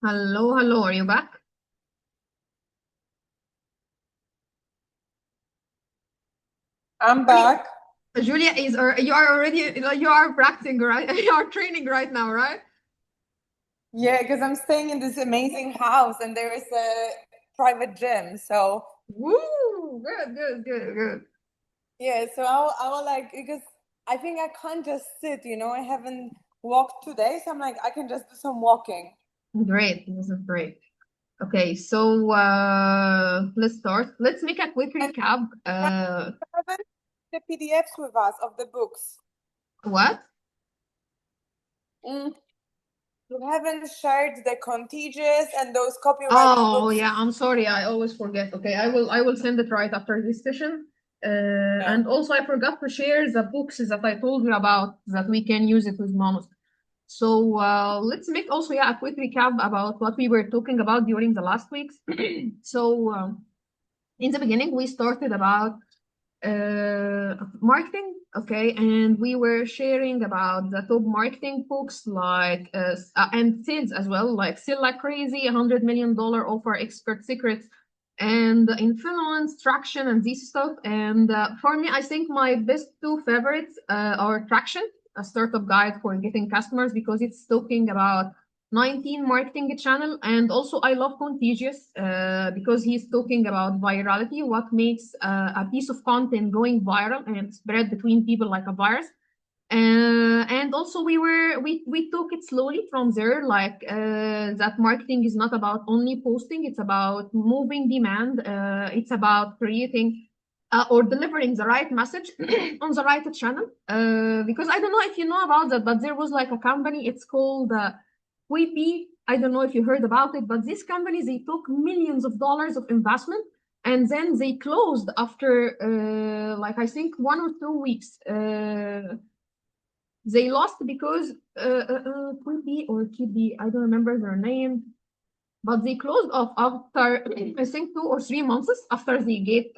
Hello, hello. Are you back? I'm Julia, back. Julia is, or you are already, you are practicing, right? You are training right now, right? Yeah, because I'm staying in this amazing house and there is a private gym. So Woo! Good, good, good, good. yeah, so I will like because I think I can't just sit, I haven't walked today, so I'm like I can just do some walking. Great. This is great. Okay, so let's start. Let's make a quick And recap. you haven't the PDFs with us of the books. What? Mm. You haven't shared the Contagious and those copyrighted Oh, books. yeah, I'm sorry. I always forget. Okay, I will send it right after this session. Yeah. And also I forgot to share the books that I told you about that we can use it with Monos. So let's make also a quick recap about what we were talking about during the last weeks. So in the beginning, we started about marketing, okay, and we were sharing about the top marketing books like and sales as well, like Sell Like Crazy, $100 million offer, Expert Secrets, and Influence, Traction, and this stuff. And for me, I think my best two favorites are Traction, a startup guide for getting customers, because it's talking about 19 marketing channel, and also I love Contagious because he's talking about virality, what makes a piece of content going viral and spread between people like a virus. And also we took it slowly from there, like that marketing is not about only posting, it's about moving demand, it's about creating or delivering the right message on the right channel. Because I don't know if you know about that, but there was like a company, it's called Quibi. I don't know if you heard about it, but this company, they took millions of dollars of investment and then they closed after like I think 1 or 2 weeks. They lost because Quibi or Kibi, I don't remember their name, but they closed off after I think 2 or 3 months after they get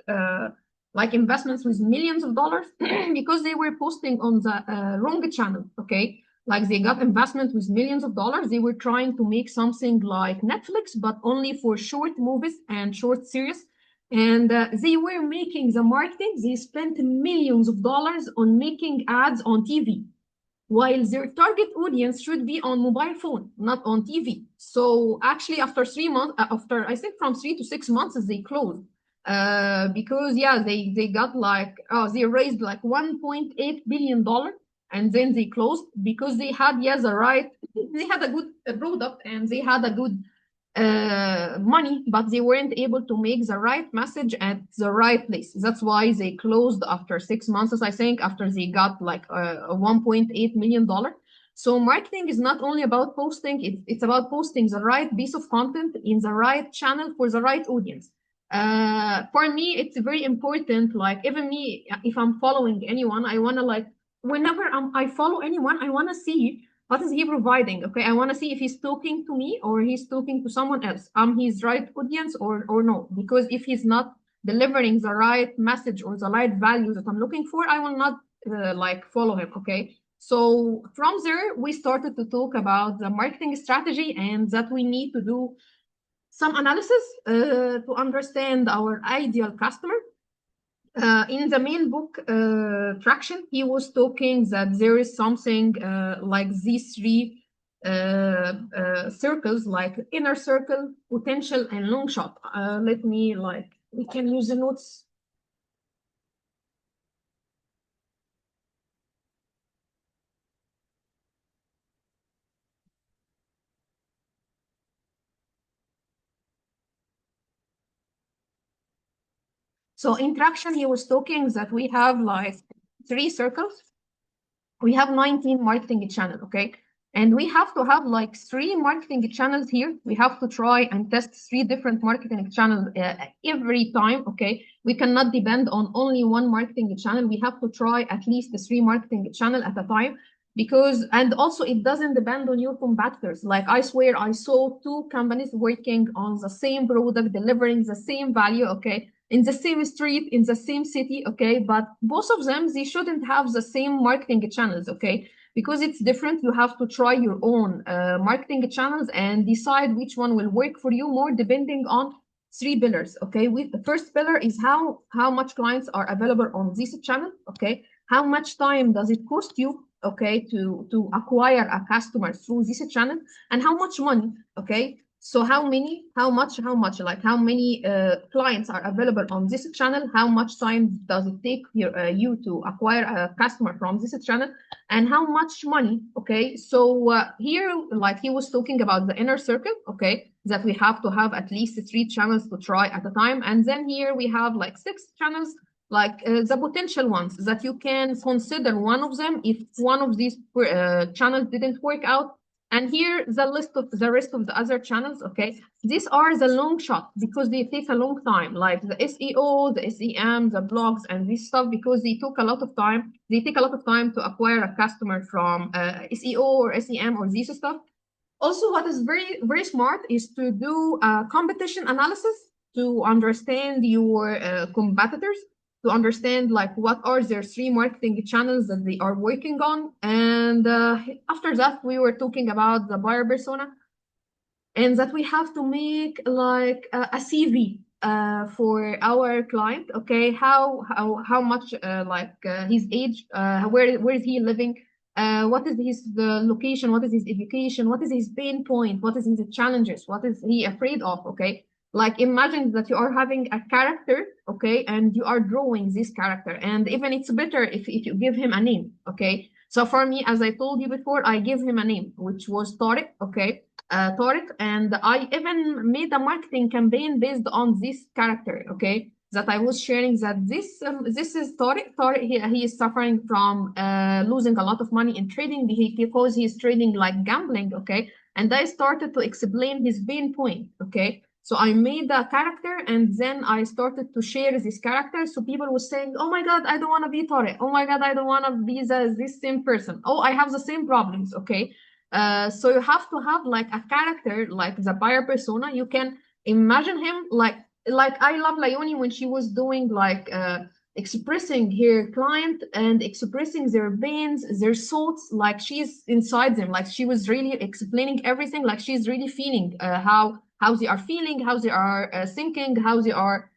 like investments with millions of dollars because they were posting on the wrong channel. Okay, like they got investment with millions of dollars. They were trying to make something like Netflix, but only for short movies and short series. And they were making the marketing. They spent millions of dollars on making ads on TV while their target audience should be on mobile phone, not on TV. So actually, after 3 months, after I think from 3 to 6 months, they closed because yeah, they got like they raised like 1.8 billion dollar, and then they closed because they had yes the right, they had a good product and they had a good money, but they weren't able to make the right message at the right place. That's why they closed after 6 months, I think, after they got like a $1.8 million. So marketing is not only about posting, it's about posting the right piece of content in the right channel for the right audience. For me, it's very important. Like even me, if I'm following anyone, I want to like, whenever I follow anyone, I want to see what is he providing? Okay, I want to see if he's talking to me or he's talking to someone else. His right audience or no? Because if he's not delivering the right message or the right value that I'm looking for, I will not like follow him. Okay. So from there, we started to talk about the marketing strategy and that we need to do some analysis to understand our ideal customer. In the main book, Traction, he was talking that there is something like these three circles, like inner circle, potential, and long shot. Let me like, we can use the notes. So in Traction, he was talking that we have like three circles. We have 19 marketing channels, okay? And we have to have like three marketing channels here. We have to try and test three different marketing channels every time, okay? We cannot depend on only one marketing channel. We have to try at least the three marketing channel at a time because, and also it doesn't depend on your competitors. Like I swear I saw two companies working on the same product, delivering the same value, okay? In the same street, in the same city, okay? But both of them, they shouldn't have the same marketing channels, okay? because it's different. You have to try your own marketing channels and decide which one will work for you more, depending on three pillars. Okay, with the first pillar is how much clients are available on this channel. Okay, how much time does it cost you, okay, to acquire a customer through this channel, and how much money. Okay, so how much, like how many clients are available on this channel, how much time does it take you to acquire a customer from this channel, and how much money. Okay, so here, like he was talking about the inner circle, okay, that we have to have at least 3 channels to try at a time. And then here we have like 6 channels, like the potential ones that you can consider one of them if one of these channels didn't work out. And here the list of the rest of the other channels. Okay, these are the long shot because they take a long time, like the SEO, the SEM, the blogs, and this stuff, because they took a lot of time. They take a lot of time to acquire a customer from SEO or SEM or this stuff. Also, what is very, very smart is to do a competition analysis to understand your competitors, to understand like what are their 3 marketing channels that they are working on. And after that, we were talking about the buyer persona, and that we have to make like a CV for our client. Okay, how much his age, where is he living, what is his the location, what is his education, what is his pain point, what is his challenges, what is he afraid of. Okay, like imagine that you are having a character, okay, and you are drawing this character, and even it's better if you give him a name. Okay, so for me, as I told you before, I give him a name, which was Tariq. Okay, Tariq, and I even made a marketing campaign based on this character. Okay, that I was sharing that this is Tariq. Tariq, he is suffering from losing a lot of money in trading because he's trading like gambling. Okay, and I started to explain his pain point. Okay, so I made a character, and then I started to share this character. So people were saying, "Oh my God, I don't want to be Tariq. Oh my God, I don't want to be this same person. Oh, I have the same problems." Okay, so you have to have like a character, like the buyer persona. You can imagine him like I love Leonie when she was doing like expressing her client and expressing their pains, their thoughts, like she's inside them, like she was really explaining everything, like she's really feeling how they are feeling, how they are thinking, how they are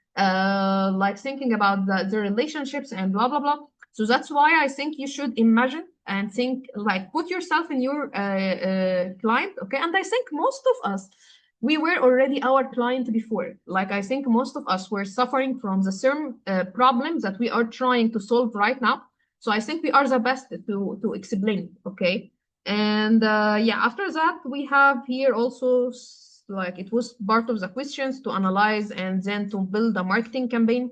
like thinking about their relationships and blah blah blah. So that's why I think you should imagine and think, like put yourself in your client. Okay, and I think most of us, we were already our client before. Like I think most of us were suffering from the same problems that we are trying to solve right now. So I think we are the best to explain. Okay, and yeah, after that we have here also, like it was part of the questions to analyze and then to build a marketing campaign.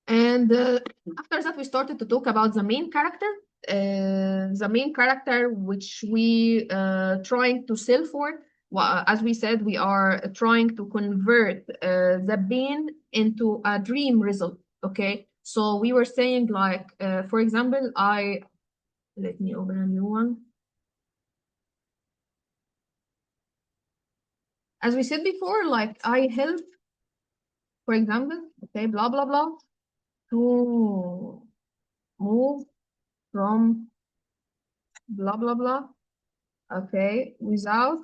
And after that we started to talk about the main character, which we trying to sell for. Well, as we said, we are trying to convert the pain into a dream result. Okay, so we were saying like, for example, let me open a new one. As we said before, like I help, for example, okay, blah blah blah, to move from blah blah blah, okay, without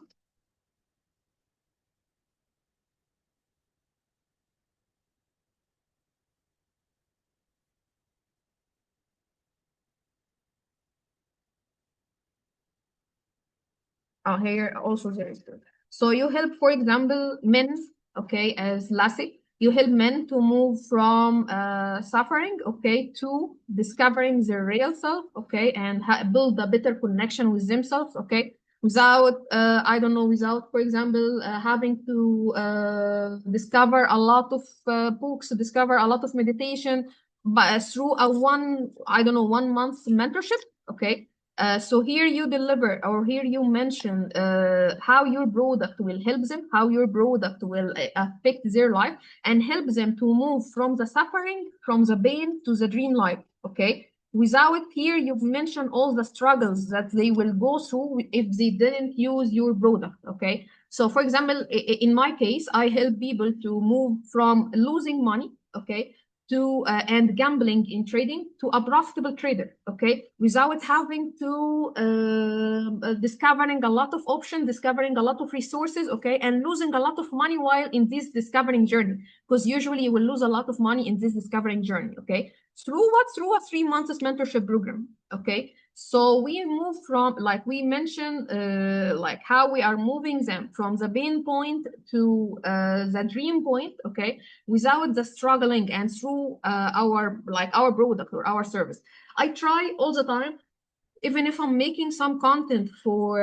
here also there is good. So you help, for example, men, okay, as Lassie, you help men to move from suffering, okay, to discovering their real self, okay, and build a better connection with themselves, okay, without, I don't know, without, for example, having to discover a lot of books, discover a lot of meditation, but through a 1 month mentorship, okay. So here you deliver, or here you mention how your product will help them, how your product will affect their life and help them to move from the suffering, from the pain to the dream life. Okay. Without here, you've mentioned all the struggles that they will go through if they didn't use your product. Okay. So for example, in my case, I help people to move from losing money, okay, to and gambling in trading to a profitable trader, okay, without having to discovering a lot of options, discovering a lot of resources, okay, and losing a lot of money while in this discovering journey, because usually you will lose a lot of money in this discovering journey, okay, through what? Through a 3 months mentorship program, okay. So we move from, like we mentioned, like how we are moving them from the pain point to the dream point, okay, without the struggling and through our product or our service. I try all the time, even if I'm making some content for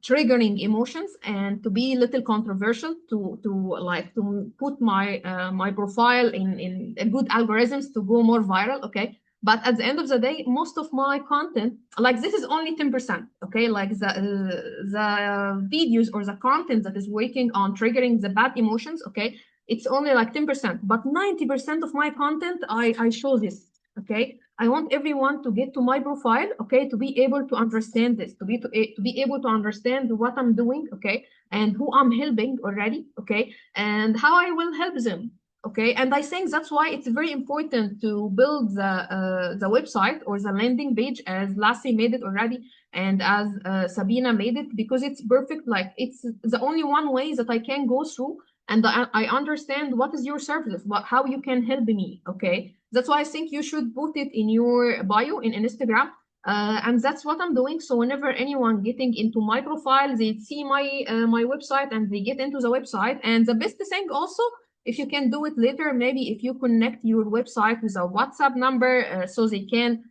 triggering emotions and to be a little controversial, to put my my profile in good algorithms to go more viral, okay. But at the end of the day, most of my content, like this is only 10%, okay. Like the videos or the content that is working on triggering the bad emotions, okay, it's only like 10%. But 90% of my content, I show this, okay. I want everyone to get to my profile, okay, to be able to understand this, to be able to understand what I'm doing, okay, and who I'm helping already, okay, and how I will help them, okay. And I think that's why it's very important to build the website or the landing page as Lassie made it already, and as Sabina made it, because it's perfect. Like it's the only one way that I can go through, and I understand what is your service, how you can help me, okay. That's why I think you should put it in your bio in Instagram. And that's what I'm doing. So whenever anyone getting into my profile, they see my website and they get into the website. And the best thing also, if you can do it later, maybe if you connect your website with a WhatsApp number, so they can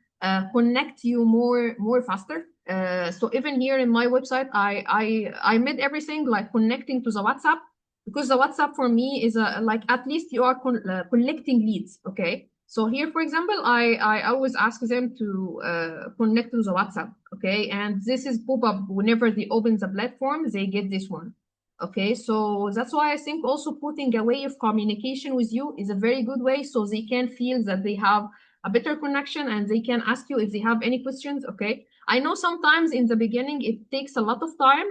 connect you more faster. So even here in my website, I made everything like connecting to the WhatsApp, because the WhatsApp for me is like at least you are collecting leads, okay. So here, for example, I always ask them to connect to the WhatsApp, okay? And this is pop up whenever they open the platform, they get this one, okay? So that's why I think also putting a way of communication with you is a very good way, so they can feel that they have a better connection and they can ask you if they have any questions, okay? I know sometimes in the beginning it takes a lot of time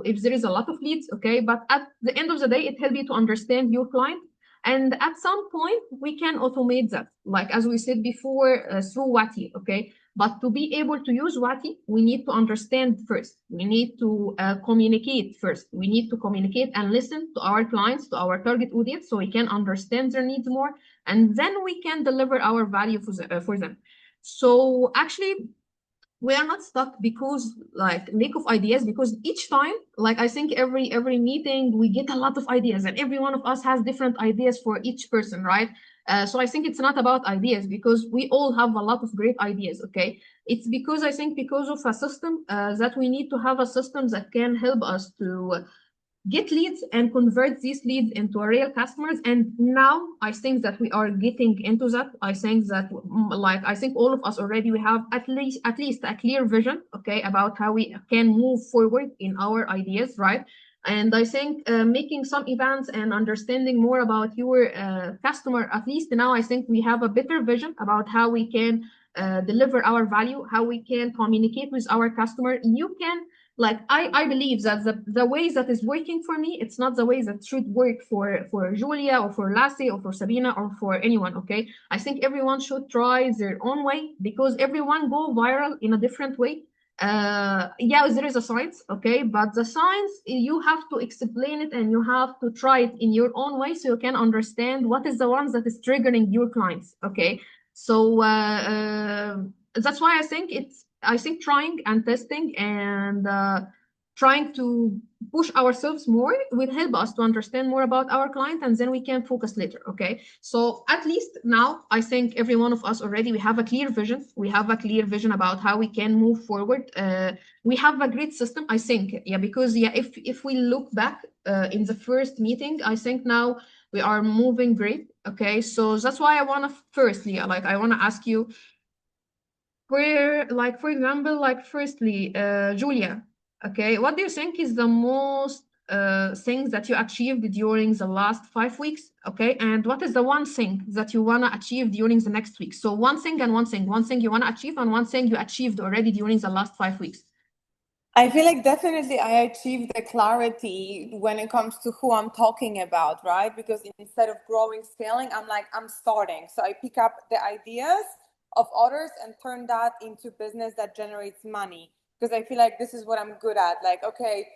if there is a lot of leads, okay? But at the end of the day, it helps you to understand your client. And at some point, we can automate that, like as we said before, through Wati, okay? But to be able to use Wati, we need to understand first. We need to communicate first. We need to communicate and listen to our clients, to our target audience, so we can understand their needs more, and then we can deliver our value for them. So actually, we are not stuck because like lack of ideas, because each time, like I think every meeting we get a lot of ideas, and every one of us has different ideas for each person, right? So I think it's not about ideas, because we all have a lot of great ideas, okay. It's because I think because of a system that we need to have a system that can help us to get leads and convert these leads into real customers. And now I think that we are getting into that. I think that like I think all of us already, we have at least a clear vision, okay, about how we can move forward in our ideas, right? And I think making some events and understanding more about your customer, at least now I think we have a better vision about how we can deliver our value, how we can communicate with our customer. You can, like I believe that the way that is working for me, it's not the way that should work for Julia or for Lassie or for Sabina or for anyone, okay. I think everyone should try their own way, because everyone go viral in a different way. Yeah, there is a science, okay, but the science, you have to explain it and you have to try it in your own way, so you can understand what is the ones that is triggering your clients, okay. So that's why I think trying and testing and trying to push ourselves more will help us to understand more about our client, and then we can focus later, okay. So at least now I think every one of us already, we have a clear vision. We have a clear vision about how we can move forward. We have a great system, I think. Yeah, because yeah, if we look back in the first meeting, I think now we are moving great, okay. So that's why I want to firstly, like I want to ask you, where, like, for example, like, firstly, Julia, okay, what do you think is the most things that you achieved during the last 5 weeks, okay? And what is the one thing that you want to achieve during the next week? So one thing and one thing you want to achieve, and one thing you achieved already during the last 5 weeks. I feel like definitely I achieved the clarity when it comes to who I'm talking about, right? Because instead of growing, scaling, I'm like, I'm starting. So I pick up the ideas of others and turn that into business that generates money. Because I feel like this is what I'm good at. Like, okay,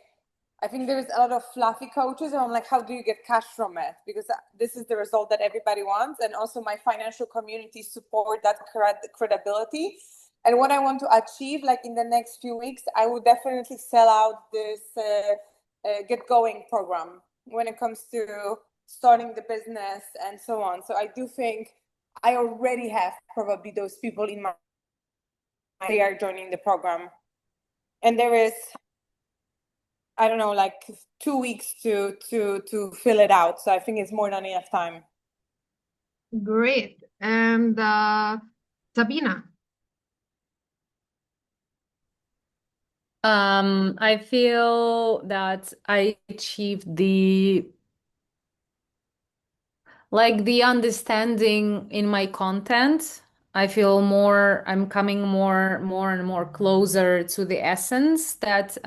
I think there's a lot of fluffy coaches, and I'm like, how do you get cash from it? Because this is the result that everybody wants. And also, my financial community support that credibility. And what I want to achieve, like in the next few weeks, I will definitely sell out this Get Going program when it comes to starting the business and so on. So I do think I already have probably those people in my they are joining the program, and there is I don't know, like 2 weeks to fill it out. So I think it's more than enough time. Great. And Sabina. I feel that I achieved the understanding in my content. I feel I'm coming more and more closer to the essence that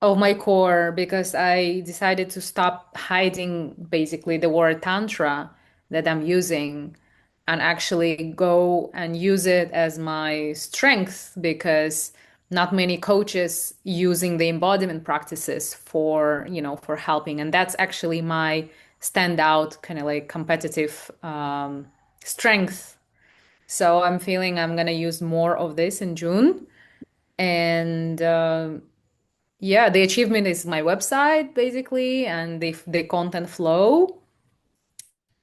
of my core, because I decided to stop hiding basically the word tantra that I'm using and actually go and use it as my strength, because not many coaches using the embodiment practices for helping. And that's actually my standout kind of like competitive strength. So I'm feeling I'm going to use more of this in June. And yeah, the achievement is my website basically, and the content flow.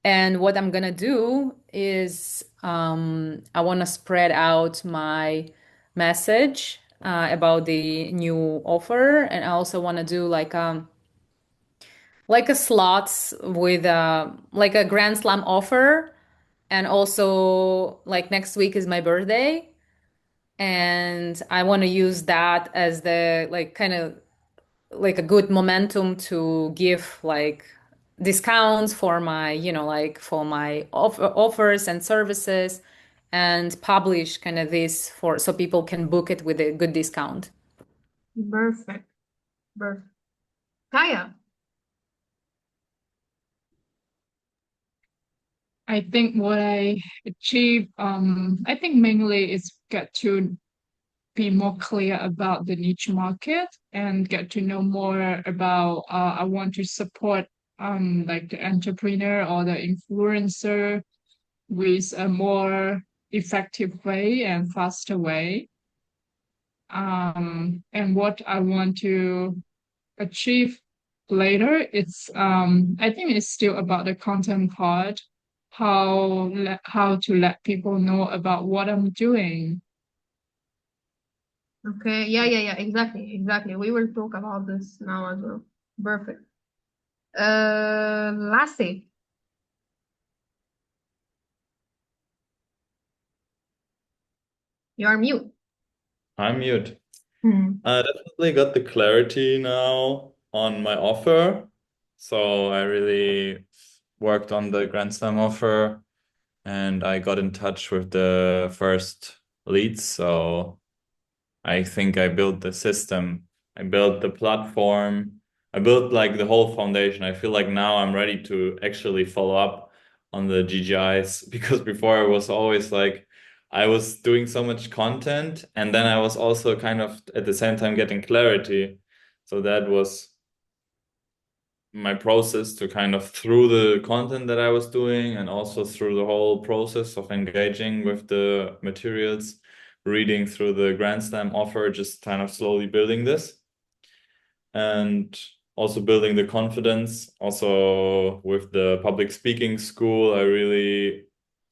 And what I'm gonna do is I want to spread out my message about the new offer, and I also want to do like a slots with like a Grand Slam offer, and also like next week is my birthday, and I want to use that as the like kind of like a good momentum to give like discounts for my like for my offers and services, and publish kind of this for so people can book it with a good discount. Perfect. Perfect. Kaya. I think what I achieved, I think mainly is get to be more clear about the niche market and get to know more about I want to support like the entrepreneur or the influencer with a more effective way and faster way. And what I want to achieve later, it's I think it's still about the content part, how to let people know about what I'm doing. Okay. Yeah. Exactly. We will talk about this now as well. Perfect. Lassie, you are mute. I'm mute. Hmm. I definitely got the clarity now on my offer. So I really worked on the Grand Slam offer and I got in touch with the first leads. So I think I built the system, I built the platform, I built like the whole foundation. I feel like now I'm ready to actually follow up on the GGIs because before I was always like, I was doing so much content and then I was also kind of at the same time getting clarity. So that was my process to kind of through the content that I was doing and also through the whole process of engaging with the materials, reading through the Grand Slam offer, just kind of slowly building this and also building the confidence. Also with the public speaking school, I really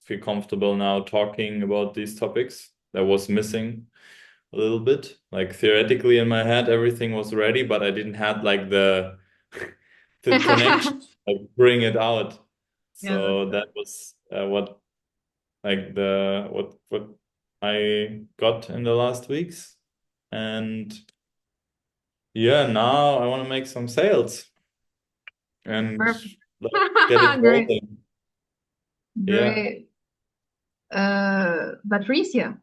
feel comfortable now talking about these topics. That was missing a little bit. Like theoretically in my head, everything was ready, but I didn't have like the connection, like bring it out. Yeah, So that was what like the what I got in the last weeks. And yeah, now I want to make some sales and perfect. like get it Great. rolling. Yeah. Great. Patricia.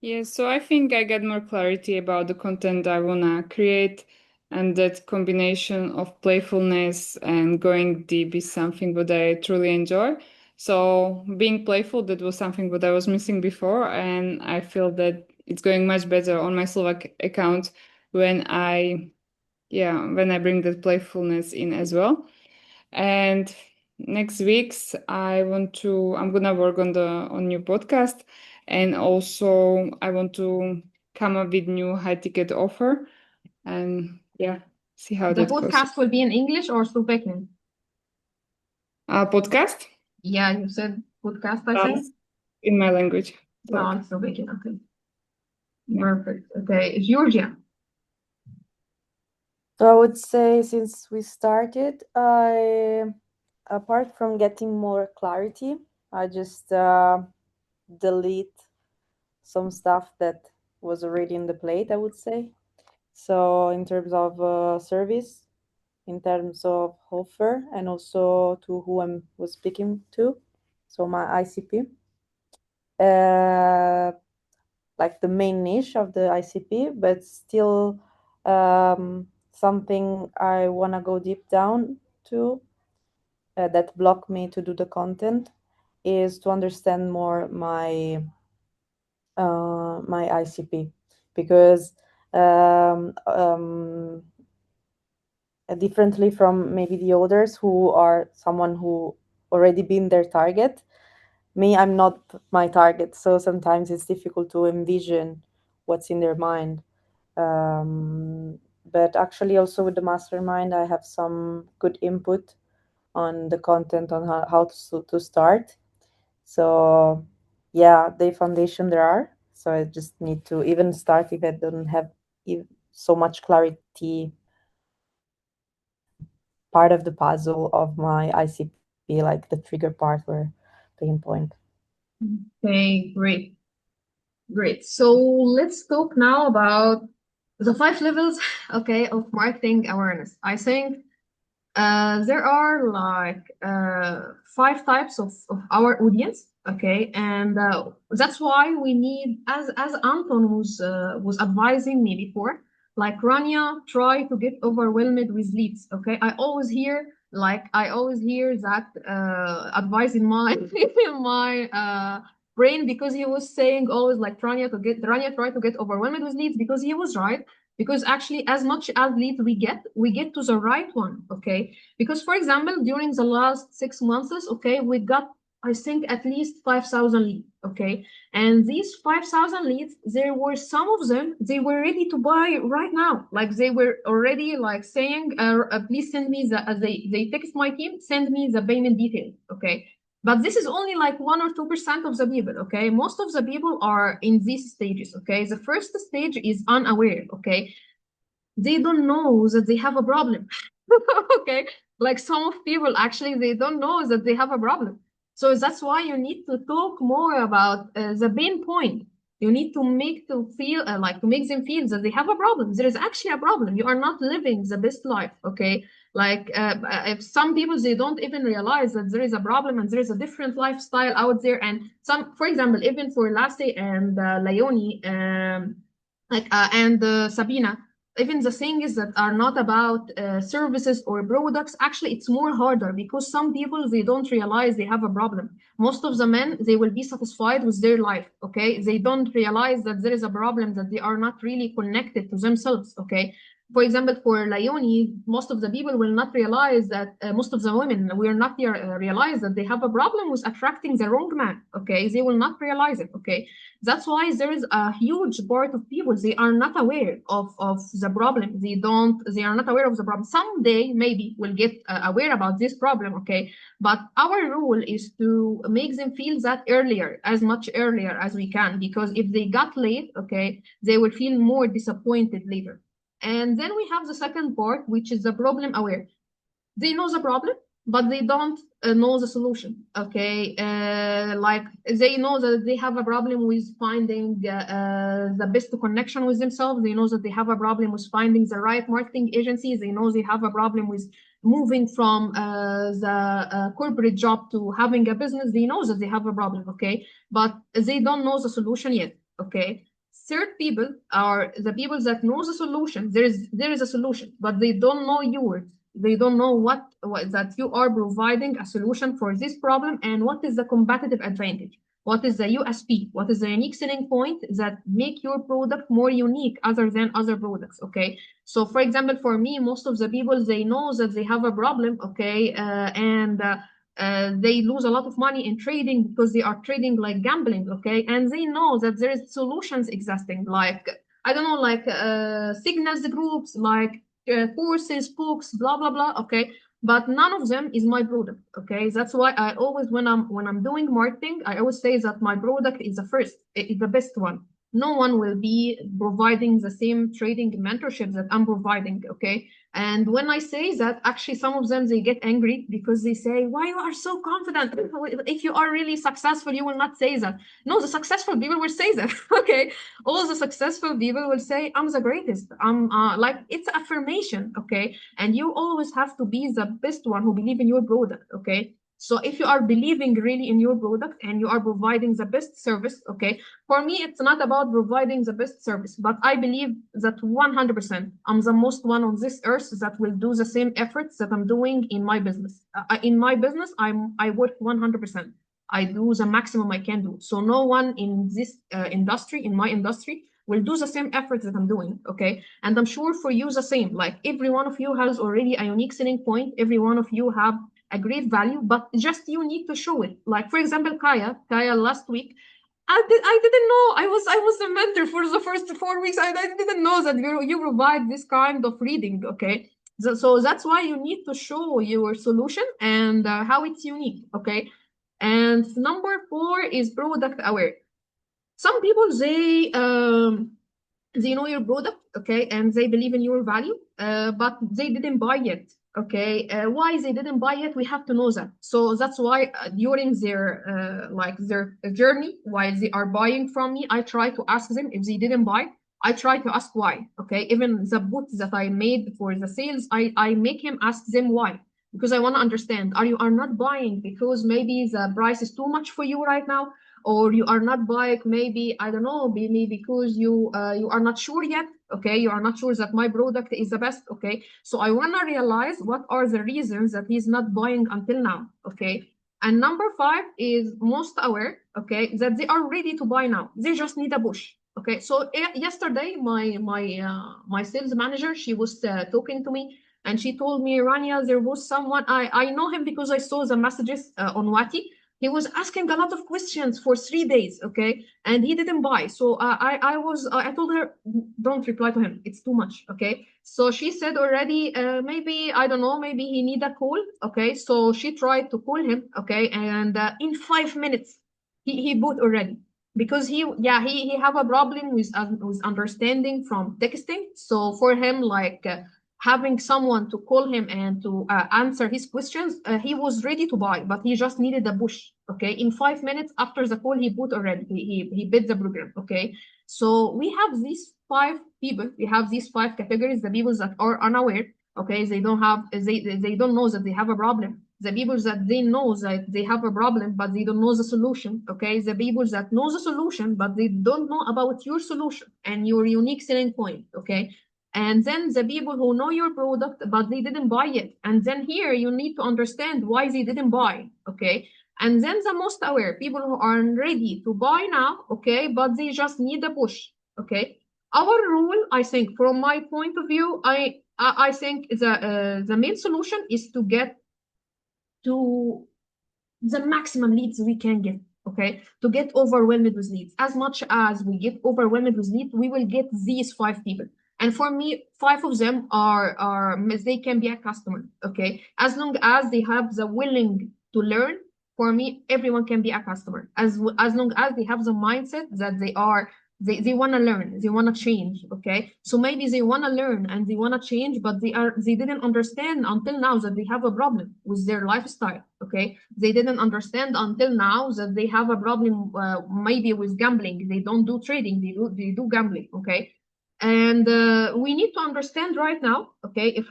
Yeah, so I think I got more clarity about the content I wanna create, and that combination of playfulness and going deep is something that I truly enjoy. So being playful, that was something that I was missing before, and I feel that it's going much better on my Slovak account when when I bring that playfulness in as well. And next weeks I'm gonna work on new podcast, and also I want to come up with new high ticket offer, and see how The that goes. podcast will be in English or Slovakian? Podcast Yeah, you said podcast, I think. in my language. No, Like, it's Slovakian. Okay. Yeah. Perfect. Okay. Georgia. So I would say since we started, apart from getting more clarity, I just delete some stuff that was already in the plate, I would say. So in terms of service, in terms of offer, and also to who I was speaking to, so my ICP, like the main niche of the ICP, but still something I want to go deep down to that block me to do the content is to understand more my my ICP, because differently from maybe the others who are someone who already been their target, me, I'm not my target, so sometimes it's difficult to envision what's in their mind. But actually also with the mastermind I have some good input on the content on how to start. So yeah, the foundation there are, so I just need to even start if I don't have so much clarity part of the puzzle of my ICP, like the trigger part or pain point. Okay, great. Great. So let's talk now about the 5 levels, okay, of marketing awareness. I think there are like 5 types of our audience, okay, and that's why we need, as Anton was advising me before, like Rania, try to get overwhelmed with leads, okay. I always hear that advice in my in my brain, because he was saying always like Rania try to get overwhelmed with leads, because he was right. Because actually, as much as leads we get to the right one, okay. Because for example, during the last 6 months, okay, we got, I think, at least 5,000 leads, okay. And these 5,000 leads, there were some of them, they were ready to buy right now, like they were already like saying, please send me they text my team, send me the payment details, okay. But this is only like 1 or 2% of the people, okay? Most of the people are in these stages, okay? The first stage is unaware, okay? They don't know that they have a problem, okay? Like some of people, actually, they don't know that they have a problem. So that's why you need to talk more about the pain point. You need to make them feel that they have a problem. There is actually a problem. You are not living the best life, okay? Like if some people, they don't even realize that there is a problem and there is a different lifestyle out there. And some, for example, even for Lasse and Leonie, and Sabina, even the things that are not about services or products, actually it's more harder, because some people, they don't realize they have a problem. Most of the men, they will be satisfied with their life, okay. They don't realize that there is a problem, that they are not really connected to themselves, okay. For example, for Leonie, most of the people will not realize that most of the women will not realize that they have a problem with attracting the wrong man, okay. They will not realize it, okay. That's why there is a huge part of people, they are not aware of the problem. They are not aware of the problem. Someday maybe we'll get aware about this problem, okay. But our rule is to make them feel that earlier, as much earlier as we can, because if they got late, okay, they will feel more disappointed later. And then we have the second part, which is the problem aware. They know the problem, but they don't know the solution, okay. Like they know that they have a problem with finding the best connection with themselves. They know that they have a problem with finding the right marketing agency. They know they have a problem with moving from the corporate job to having a business. They know that they have a problem, okay, but they don't know the solution yet, okay. third people are the people that know the solution. There is a solution, but they don't know yours. They don't know what that you are providing a solution for this problem, and what is the competitive advantage. What is the USP? What is the unique selling point that make your product more unique other than other products? Okay. So for example, for me, most of the people, they know that they have a problem, okay, and they lose a lot of money in trading because they are trading like gambling, okay, and they know that there is solutions existing, like I don't know, like signals groups, like courses, books, blah blah blah, okay, but none of them is my product, okay. That's why I always, when I'm doing marketing, I always say that my product is the first, is the best one. No one will be providing the same trading mentorship that I'm providing, okay. And when I say that, actually some of them, they get angry because they say, why you are so confident? If you are really successful, you will not say that. No, the successful people will say that. Okay, all the successful people will say, I'm the greatest. I'm like, it's affirmation, okay. And you always have to be the best one who believe in your product, okay. So if you are believing really in your product and you are providing the best service, okay, for me, it's not about providing the best service, but I believe that 100%, I'm the most one on this earth that will do the same efforts that I'm doing in my business. In my business, I work 100%. I do the maximum I can do. So no one in this industry, in my industry, will do the same efforts that I'm doing, okay? And I'm sure for you the same. Like every one of you has already a unique selling point. Every one of you have a great value, but just you need to show it. Like for example, Kaya last week, I didn't know I was a mentor for the first 4 weeks. I didn't know that you provide this kind of reading, okay? So that's why you need to show your solution and how it's unique, okay? And number 4 is product aware. Some people, they know your product, okay, and they believe in your value, but they didn't buy it, okay. Why they didn't buy it, we have to know that. So that's why during their like their journey, while they are buying from me, I try to ask them. If they didn't buy, I try to ask why, okay. Even the boots that I made for the sales, I make him ask them why, because I want to understand, you are not buying because maybe the price is too much for you right now, or you are not buying, maybe, I don't know, maybe because you are not sure yet, okay. You are not sure that my product is the best, okay. So I want to realize what are the reasons that he's not buying until now, okay. And number 5 is most aware, okay, that they are ready to buy now. They just need a push, okay. So yesterday, my sales manager, she was talking to me, and she told me, Rania, there was someone, I know him because I saw the messages on Wati. He was asking a lot of questions for 3 days, okay, and he didn't buy. So I told her, don't reply to him, it's too much, okay. So she said already, maybe, I don't know, maybe he need a call, okay. So she tried to call him, okay, and in 5 minutes he bought already, because he have a problem with understanding from texting. So for him, like having someone to call him and to answer his questions, he was ready to buy, but he just needed a push, okay. In 5 minutes after the call, he bought already. He bid the program, okay. So we have these 5 people. We have these 5 categories: the people that are unaware, okay, they don't know that they have a problem; the people that they know that they have a problem but they don't know the solution, okay. The people that know the solution but they don't know about your solution and your unique selling point, okay. And then the people who know your product but they didn't buy it, and then here you need to understand why they didn't buy, okay. And then the most aware people who are ready to buy now, okay, but they just need a push, okay. Our rule, I think, from my point of view, I think the main solution is to get to the maximum leads we can get, okay. To get overwhelmed with leads. As much as we get overwhelmed with leads, we will get these 5 people. And for me, 5 of them are they can be a customer, okay. As long as they have the willing to learn, for me, everyone can be a customer. As long as they have the mindset that they want to learn, they want to change, okay. So maybe they want to learn and they want to change, but they didn't understand until now that they have a problem with their lifestyle, okay. They didn't understand until now that they have a problem maybe with gambling. They don't do trading, they do gambling, okay. And we need to understand right now, okay, if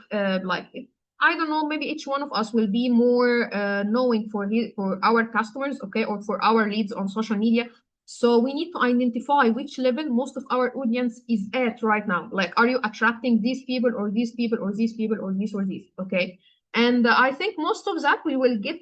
I don't know, maybe each one of us will be more knowing for our customers, okay, or for our leads on social media. So we need to identify which level most of our audience is at right now. Like, are you attracting these people or these people or these people or these or these? Okay. And I think most of that we will get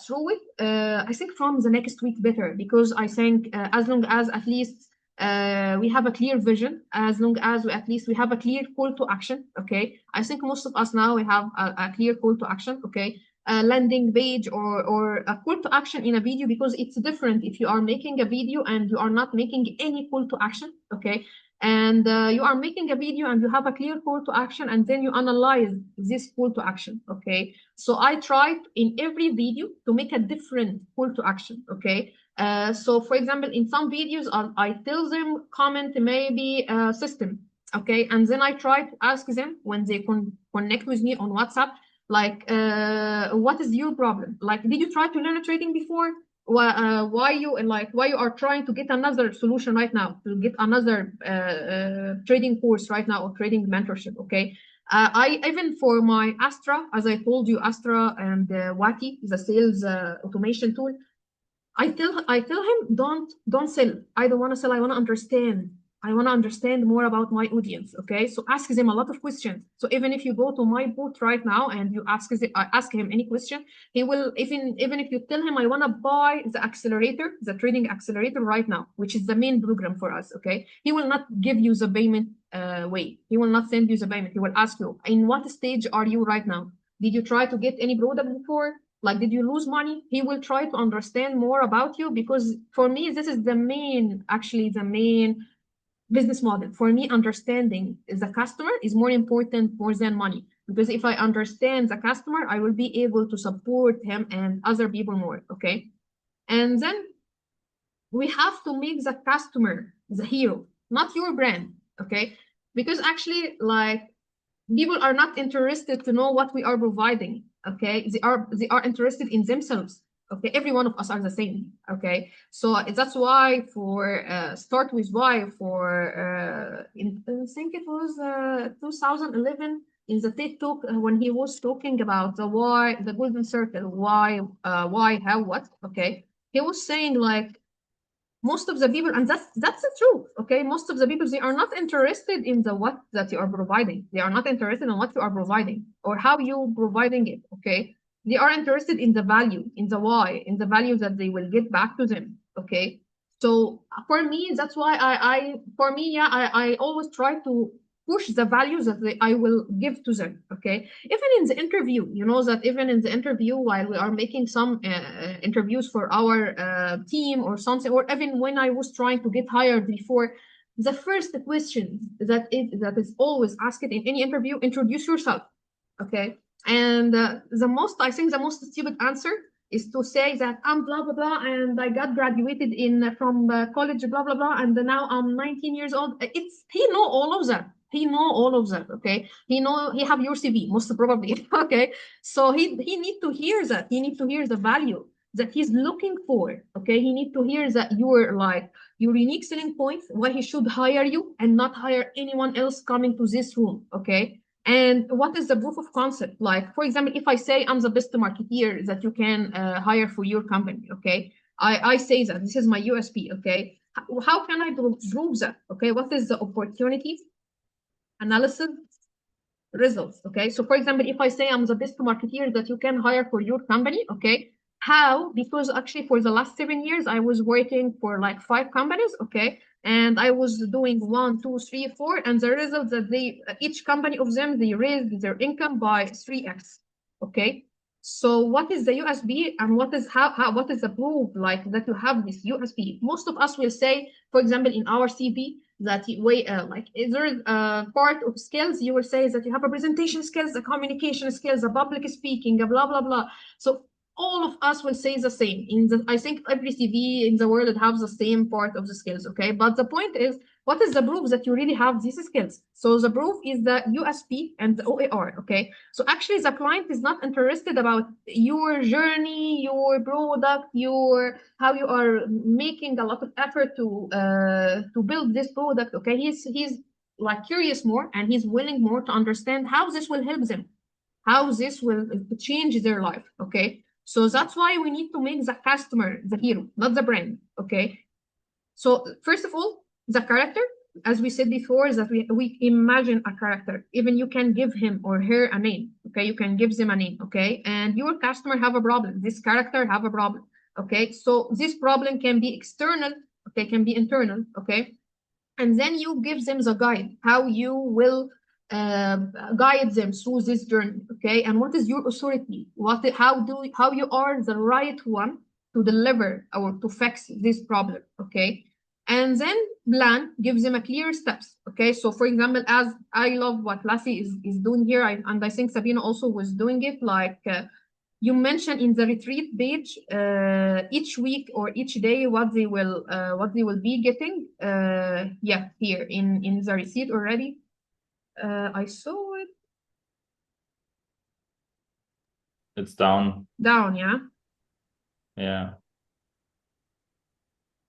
through it. I think from the next week better, because I think as long as at least we have a clear vision, as long as we, at least we have a clear call to action. Okay. I think most of us now we have a clear call to action. Okay. A landing page or a call to action in a video, because it's different if you are making a video and you are not making any call to action. Okay. And you are making a video and you have a clear call to action, and then you analyze this call to action. Okay. So I tried in every video to make a different call to action. Okay. So for example, in some videos, I tell them comment maybe a system. Okay. And then I try to ask them when they connect with me on WhatsApp, like, what is your problem? Like, did you try to learn trading before? Why you are trying to get another solution right now, to get another trading course right now, or trading mentorship? Okay. I even for my Astra, as I told you, Astra and Wati, the sales automation tool, I tell him, don't sell. I don't want to sell. I want to understand. I want to understand more about my audience. Okay, so ask them a lot of questions. So even if you go to my booth right now and you ask him any question, he will, even if you tell him, I want to buy the accelerator, the trading accelerator right now, which is the main program for us. Okay, he will not give you the payment way. He will not send you the payment. He will ask you, in what stage are you right now? Did you try to get any product before? Like, did you lose money? He will try to understand more about you, because for me, this is the main business model. For me, understanding the customer is more important more than money, because if I understand the customer, I will be able to support him and other people more. Okay. And then we have to make the customer the hero, not your brand. Okay. Because actually, like, people are not interested to know what we are providing. Okay, they are interested in themselves. Okay, every one of us are the same. Okay, so that's why for start with why for I think it was 2011 in the TED talk, when he was talking about the why, the golden circle, why, how, what. Okay, he was saying, like, most of the people, and that's the truth. Okay, most of the people, they are not interested in the what that you are providing. They are not interested in what you are providing or how you providing it. Okay, they are interested in the value, in the why, in the value that they will get back to them. Okay, so for me, that's why I always try to push the values that I will give to them. Okay, even in the interview, you know that even in the interview, while we are making some interviews for our team or something, or even when I was trying to get hired before, the first question that is always asked in any interview: introduce yourself. Okay, and I think the most stupid answer is to say that I'm blah blah blah and I got graduated from college blah blah blah, and now I'm 19 years old. He know all of that. He know all of that. Okay, he have your CV most probably. Okay, so he need to hear that. He need to hear the value that he's looking for. Okay, he need to hear that you're like your unique selling point, why he should hire you and not hire anyone else coming to this room. Okay, and what is the proof of concept? Like, for example, if I say I'm the best marketeer that you can hire for your company. Okay, I say that this is my USP. Okay, how can I prove that? Okay, what is the opportunity analysis results? Okay, so for example, if I say I'm the best marketeer that you can hire for your company. Okay, how? Because actually for the last 7 years I was working for like 5 companies. Okay, and I was doing 1, 2, 3, 4, and the result that each company of them, they raised their income by 3x. Okay, so what is the USP, and what is what is the proof like that you have this USP? Most of us will say, for example, in our CV, that like, is there a part of skills you will say that you have a presentation skills, the communication skills, the public speaking, blah blah blah. So all of us will say the same. I think every CV in the world has the same part of the skills. Okay, but the point is, what is the proof that you really have these skills? So the proof is the USP and the OER. Okay, so actually the client is not interested about your journey, your product, how you are making a lot of effort to build this product. Okay, he's like curious more, and he's willing more to understand how this will help them, how this will change their life. Okay, so that's why we need to make the customer the hero, not the brand. Okay, So first of all, the character, as we said before, is that we imagine a character. Even you can give him or her a name. Okay, you can give them a name. Okay, and your customer have a problem. This character have a problem. Okay, so this problem can be external. Okay, can be internal. Okay, and then you give them the guide how you will guide them through this journey. Okay, and what is your authority? How you are the right one to deliver or to fix this problem. Okay, and then plan, gives them a clear steps. Okay, so for example, as I love what Lassie is doing here, and I think Sabina also was doing it, like you mentioned in the retreat page, each week or each day what they will be getting. Yeah, here in the receipt already. I saw it It's down. down. Yeah. Yeah.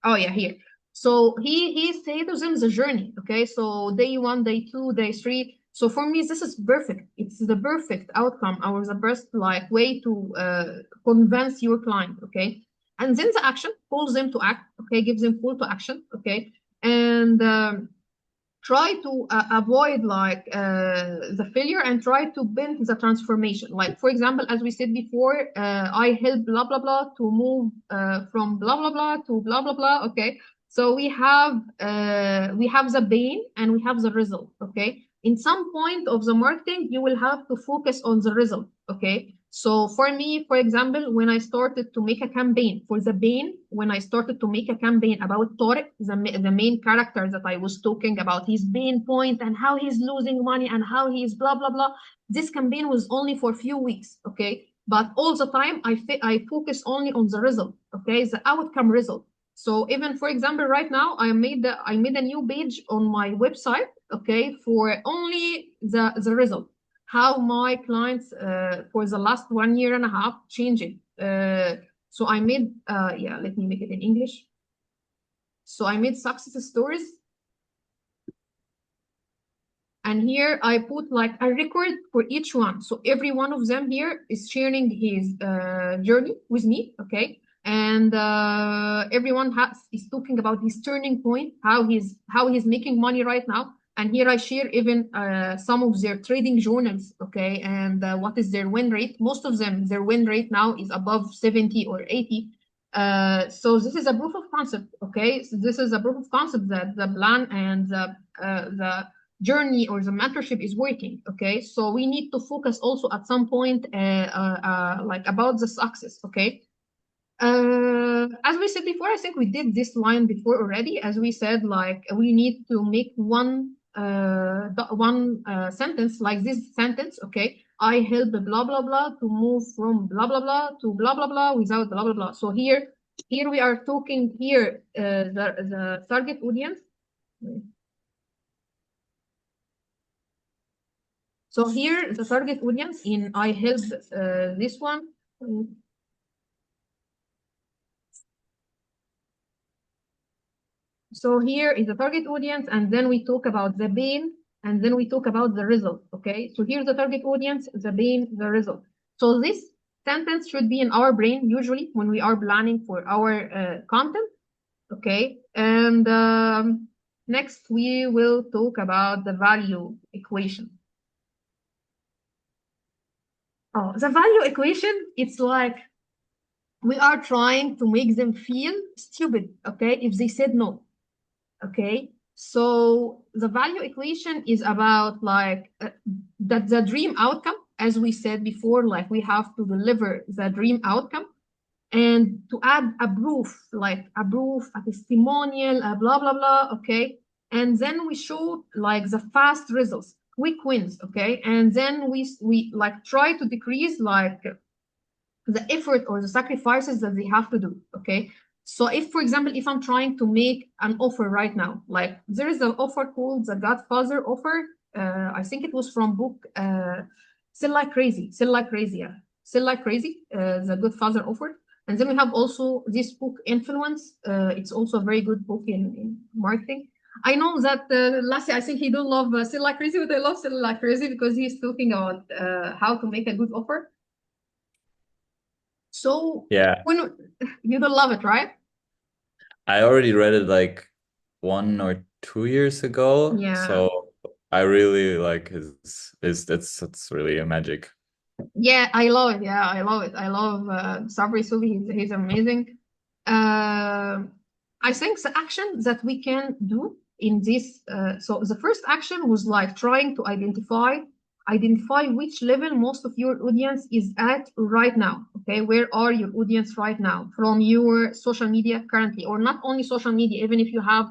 Oh yeah, here. So he said to them the journey. Okay, so day 1, day 2, day 3. So for me, this is perfect. It's the perfect outcome or the best like way to convince your client. Okay, and then the action pulls them to act. Okay, gives them call to action. Okay, and try to avoid like the failure and try to build the transformation. Like for example, as we said before, I help blah blah blah to move from blah blah blah to blah blah blah. Okay, so we have the pain and we have the result. Okay, in some point of the marketing, you will have to focus on the result. Okay, so for me, for example, when I started to make a campaign for the pain, when I started to make a campaign about Tariq, the main character that I was talking about, his pain point and how he's losing money and how he's blah, blah, blah. This campaign was only for a few weeks, okay? But all the time, I focus only on the result, okay? The outcome result. So even, for example, right now, I made a new page on my website, okay, for only the result. How my clients for the last 1.5 years changing. So I made, yeah, let me make it in English. So I made success stories. And here I put like a record for each one. So every one of them here is sharing his journey with me, okay? And everyone is talking about his turning point, how he's making money right now. And here I share even some of their trading journals, okay? And what is their win rate? Most of them, their win rate now is above 70 or 80. So this is a proof of concept, okay? So this is a proof of concept that the plan and the journey or the mentorship is working, okay? So we need to focus also at some point like about the success, okay? As we said before, I think we did this line before already. As we said, like we need to make one sentence like this sentence, okay? I help the blah blah blah to move from blah blah blah to blah blah blah without blah blah blah. So here we are talking here the target audience. So here the target audience in I help this one. So here is the target audience, and then we talk about the pain, and then we talk about the result, okay? So here's the target audience, the pain, the result. So this sentence should be in our brain usually when we are planning for our content, okay? And next we will talk about the value equation. Oh, the value equation, it's like we are trying to make them feel stupid, okay, if they said no. Okay, so the value equation is about like that the dream outcome, as we said before, like we have to deliver the dream outcome and to add a proof, like a proof, a testimonial, a blah, blah, blah, okay? And then we show like the fast results, quick wins, okay? And then we like try to decrease like the effort or the sacrifices that they have to do, okay? So if, for example, if I'm trying to make an offer right now, like there is an offer called the Godfather offer. I think it was from book Sell Like Crazy, yeah. Sell Like Crazy, the Godfather offer. And then we have also this book, Influence. It's also a very good book in marketing. I know that Lassie, I think he don't love Sell Like Crazy, but I love Sell Like Crazy because he's talking about how to make a good offer. So Yeah. when you don't love it, right? I already read it like 1 or 2 years ago. Yeah. So I really like his it's really a magic. Yeah, I love it. Yeah, I love it. I love Sabri Subi. He's amazing. I think the action that we can do in this. So the first action was like trying to identify which level most of your audience is at right now. Okay, where are your audience right now from your social media currently, or not only social media, even if you have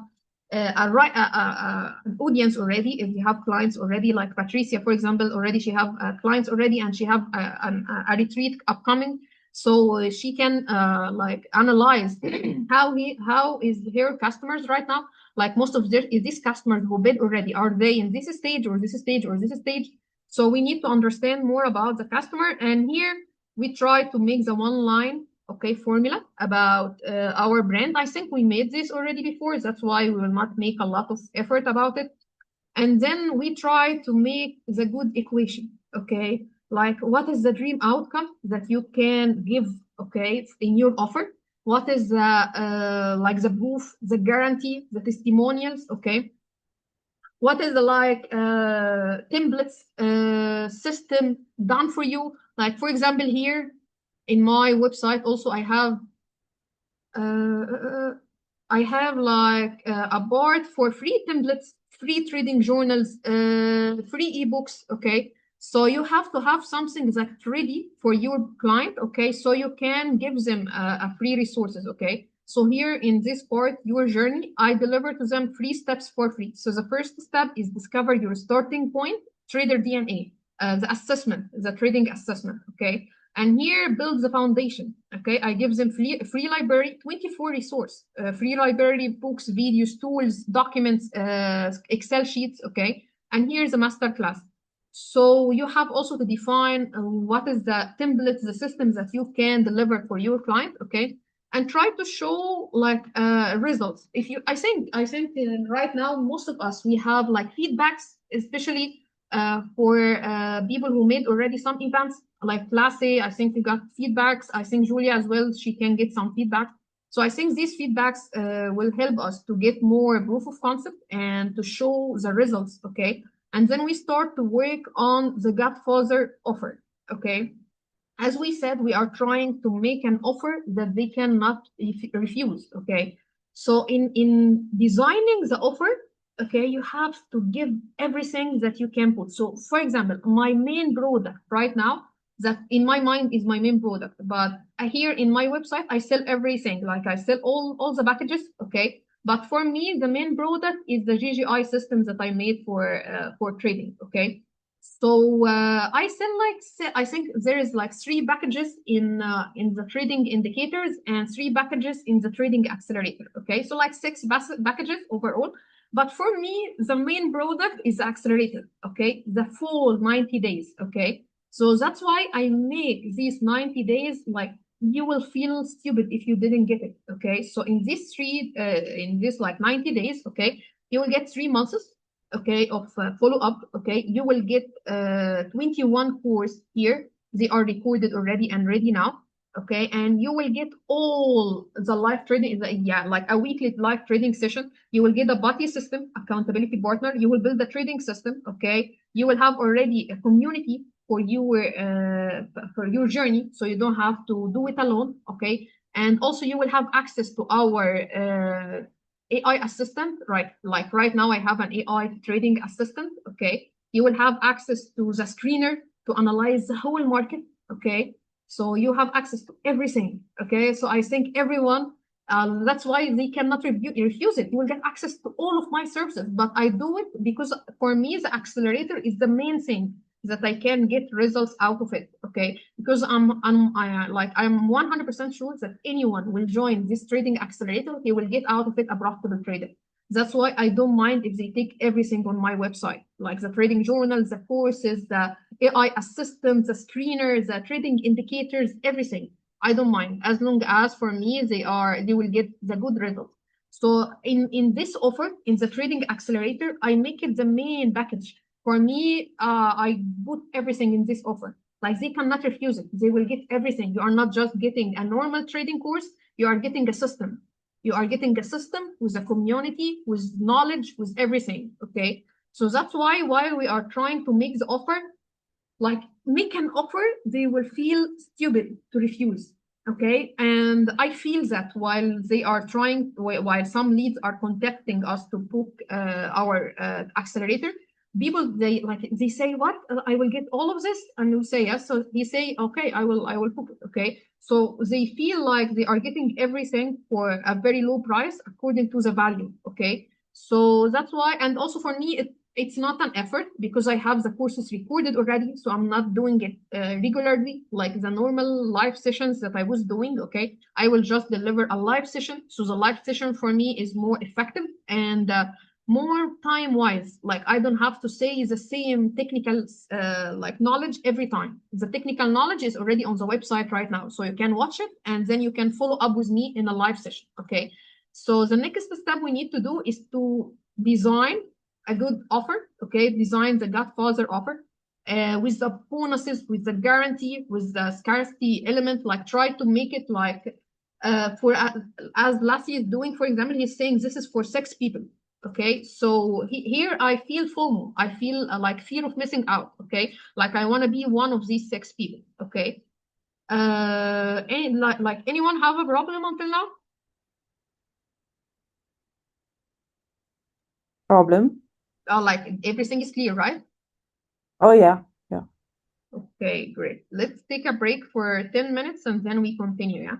an audience already, if you have clients already, like Patricia, for example, already she have clients already, and she have a retreat upcoming, so she can like analyze how is her customers right now. Like most of these customers who bid already, are they in this stage or this stage or this stage? So we need to understand more about the customer, and here we try to make the one line formula about our brand. I think we made this already before. That's why we will not make a lot of effort about it. And then we try to make the good equation. Okay, like what is the dream outcome that you can give? Okay, in your offer. What is the like the proof, the guarantee, the testimonials? Okay, what is the like templates system done for you? Like for example, here in my website also I have like a board for free templates, free trading journals, free ebooks. Okay, so you have to have something that's ready for your client. Okay, so you can give them a free resources. Okay, so here in this part, your journey, I deliver to them 3 steps for free. So the first step is discover your starting point, trader DNA, the assessment, the trading assessment. Okay, and here build the foundation. Okay, I give them free library, 24 resource, free library, books, videos, tools, documents, Excel sheets. Okay, and here's a master class. So you have also to define what is the templates, the systems that you can deliver for your client. Okay, and try to show like results. If you, I think right now most of us, we have like feedbacks, especially for people who made already some events like Lasse. I think we got feedbacks. I think Julia as well, she can get some feedback. So I think these feedbacks will help us to get more proof of concept and to show the results. Okay, and then we start to work on the Godfather offer. Okay, as we said, we are trying to make an offer that they cannot refuse. Okay, so in designing the offer, okay, you have to give everything that you can put. So for example, my main product right now, that in my mind is my main product, but here in my website I sell everything, like I sell all the packages. Okay, but for me the main product is the GGI system that I made for trading. Okay, so I sell like, I think there is like 3 packages in the trading indicators and 3 packages in the trading accelerator. Okay, so like 6 packages overall. But for me, the main product is the accelerator. Okay, the full 90 days. Okay, so that's why I make these 90 days like you will feel stupid if you didn't get it. Okay, so in this like 90 days, okay, you will get 3 months. Okay, of follow-up. Okay, you will get 21 course here. They are recorded already and ready now. Okay, and you will get all the live trading, like a weekly live trading session. You will get a buddy system, accountability partner. You will build the trading system. Okay, you will have already a community for your journey, so you don't have to do it alone. Okay, and also you will have access to our AI assistant, right? Like right now I have an AI trading assistant. Okay, you will have access to the screener to analyze the whole market. Okay, so you have access to everything. Okay, so I think everyone, that's why they cannot refuse it. You will get access to all of my services, but I do it because for me the accelerator is the main thing that I can get results out of it. Okay, because I'm 100% sure that anyone will join this trading accelerator, he will get out of it a profitable trader. That's why I don't mind if they take everything on my website, like the trading journals, the courses, the AI assistants, the screeners, the trading indicators, everything. I don't mind, as long as for me they will get the good results. So in this offer, in the trading accelerator, I make it the main package. For me, I put everything in this offer. Like they cannot refuse it. They will get everything. You are not just getting a normal trading course. You are getting a system. You are getting a system with a community, with knowledge, with everything. Okay. So that's why we are trying to make the offer, like make an offer they will feel stupid to refuse. Okay. And I feel that while they are trying, while some leads are contacting us to book our accelerator, people they say, what, I will get all of this, and you say yes. So he say, okay, I will book it. Okay. So they feel like they are getting everything for a very low price according to the value. Okay. So that's why, and also for me, it's not an effort because I have the courses recorded already. So I'm not doing it regularly like the normal live sessions that I was doing. Okay. I will just deliver a live session. So the live session for me is more effective and more time wise. Like I don't have to say the same technical like knowledge every time. The technical knowledge is already on the website right now. So you can watch it and then you can follow up with me in a live session. Okay. So the next step we need to do is to design a good offer. Okay. Design the Godfather offer. With the bonuses, with the guarantee, with the scarcity element, like try to make it like for as Lassie is doing, for example, he's saying this is for 6 people. Okay, so here I feel FOMO. I feel like fear of missing out. Okay, like I want to be one of these 6 people. Okay, like anyone have a problem until now? Problem? Like everything is clear, right? Oh yeah, yeah. Okay, great. Let's take a break for 10 minutes and then we continue. Yeah.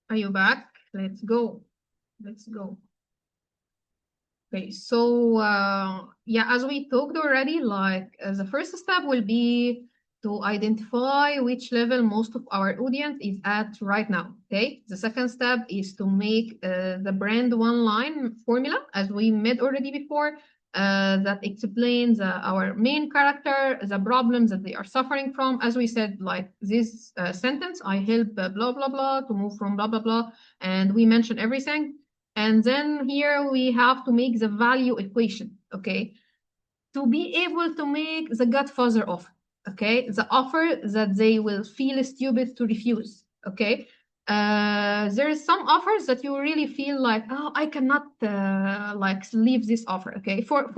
Are you back? Let's go. Let's go. Okay, so yeah, as we talked already, like the first step will be to identify which level most of our audience is at right now. Okay, the second step is to make the brand one line formula, as we made already before, that explains our main character, the problems that they are suffering from. As we said, like this sentence, I help blah blah blah to move from blah blah blah, and we mentioned everything. And then here we have to make the value equation, okay? To be able to make the Godfather offer, okay? The offer that they will feel stupid to refuse, okay? There's some offers that you really feel like, oh, I cannot like leave this offer, okay? For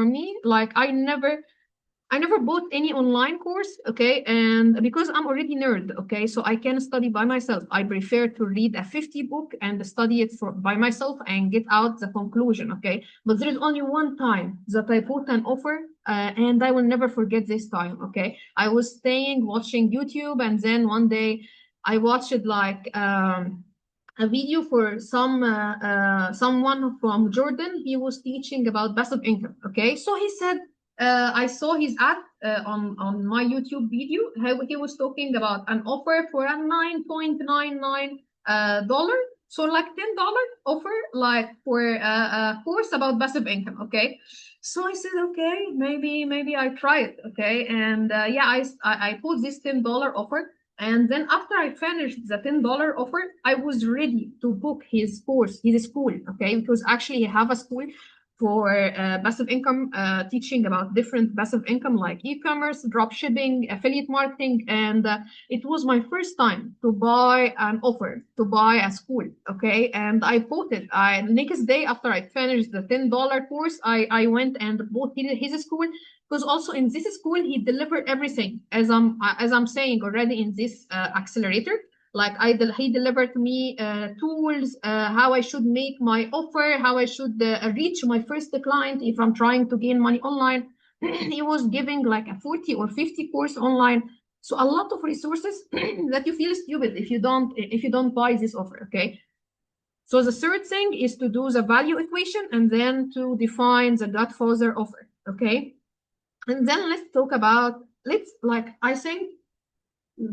me, like I never bought any online course, okay? And because I'm already nerd, okay? So I can study by myself. I prefer to read a 50 book and study it by myself and get out the conclusion, okay? But there is only one time that I put an offer and I will never forget this time, okay? I was staying watching YouTube, and then one day I watched like a video for someone from Jordan. He was teaching about passive income, okay? So he said, I saw his ad on my YouTube video. He was talking about an offer for a $9.99 dollar, so like $10 offer, like for a course about passive income. Okay, so I said, okay, maybe I try it. Okay, and yeah, I put this $10 offer. And then after I finished the $10 offer, I was ready to book his course, his school, okay? Because actually he have a school for passive income, teaching about different passive income like e-commerce, drop shipping, affiliate marketing. And it was my first time to buy an offer, to buy a school, okay? And I bought it. Next day after I finished the $10 course, I went and bought his school, because also in this school, he delivered everything, as I'm saying already in this accelerator. Like he delivered to me tools, how I should make my offer, how I should reach my first client if I'm trying to gain money online. He was giving like a 40 or 50 course online. So a lot of resources that you feel stupid if you don't buy this offer, okay? So the third thing is to do the value equation and then to define the Godfather offer, okay? And then let's talk about, I think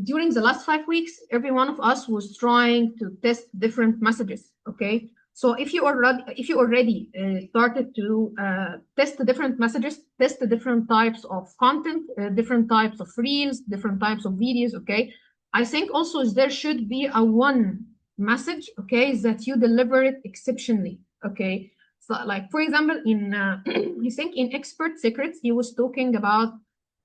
during the last 5 weeks, every one of us was trying to test different messages, okay? So if you already started to test the different messages, test the different types of content, different types of reels, different types of videos, okay? I think also there should be a one message, okay, that you deliver it exceptionally, okay? So like, for example, in I think in Expert Secrets, he was talking about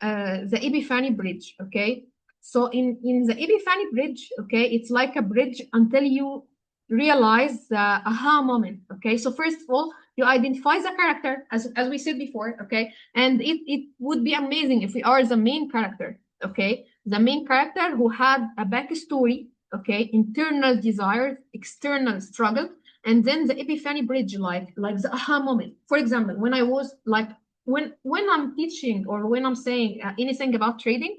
the Epiphany Bridge, okay? So in the Epiphany Bridge, okay, it's like a bridge until you realize the aha moment, okay? So first of all, you identify the character, as we said before, okay? And it would be amazing if we are the main character, okay? The main character who had a backstory, okay? Internal desires, external struggle, and then the Epiphany Bridge, like the aha moment. For example, when I was like, when I'm teaching or when I'm saying anything about trading,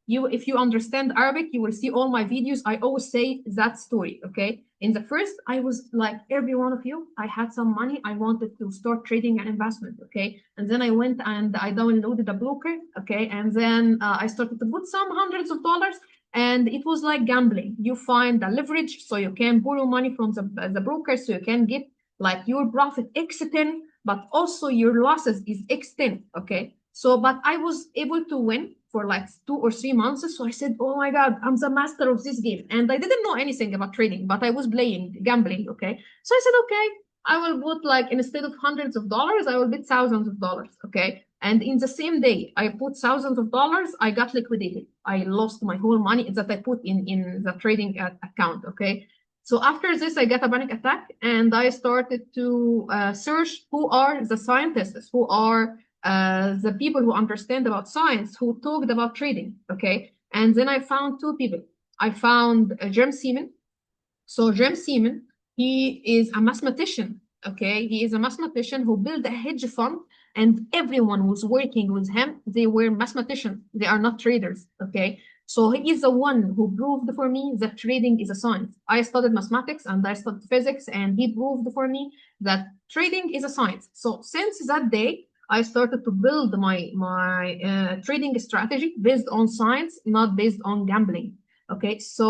if you understand Arabic, you will see all my videos. I always say that story, okay? In the first, I was like every one of you, I had some money. I wanted to start trading and investment, okay? And then I went and I downloaded a broker, okay? And then I started to put some hundreds of dollars, and it was like gambling. You find the leverage, so you can borrow money from the broker, so you can get like your profit X10, but also your losses is X10, okay? So, but I was able to win for like 2 or 3 months. So I said, oh my God, I'm the master of this game. And I didn't know anything about trading, but I was playing, gambling, okay? So I said, okay, I will put like, instead of hundreds of dollars, I will bet thousands of dollars, okay? And in the same day, I put thousands of dollars, I got liquidated. I lost my whole money that I put in the trading account, okay? So after this, I got a panic attack, and I started to search who are the scientists, who are the people who understand about science, who talked about trading, okay? And then I found 2 people. I found James Seaman. So James Seaman, he is a mathematician, okay? He is a mathematician who built a hedge fund, and everyone who's working with him, they were mathematicians. They are not traders, okay? So he is the one who proved for me that trading is a science. I studied mathematics and I studied physics, and he proved for me that trading is a science. So since that day, I started to build my trading strategy based on science, not based on gambling. Okay, so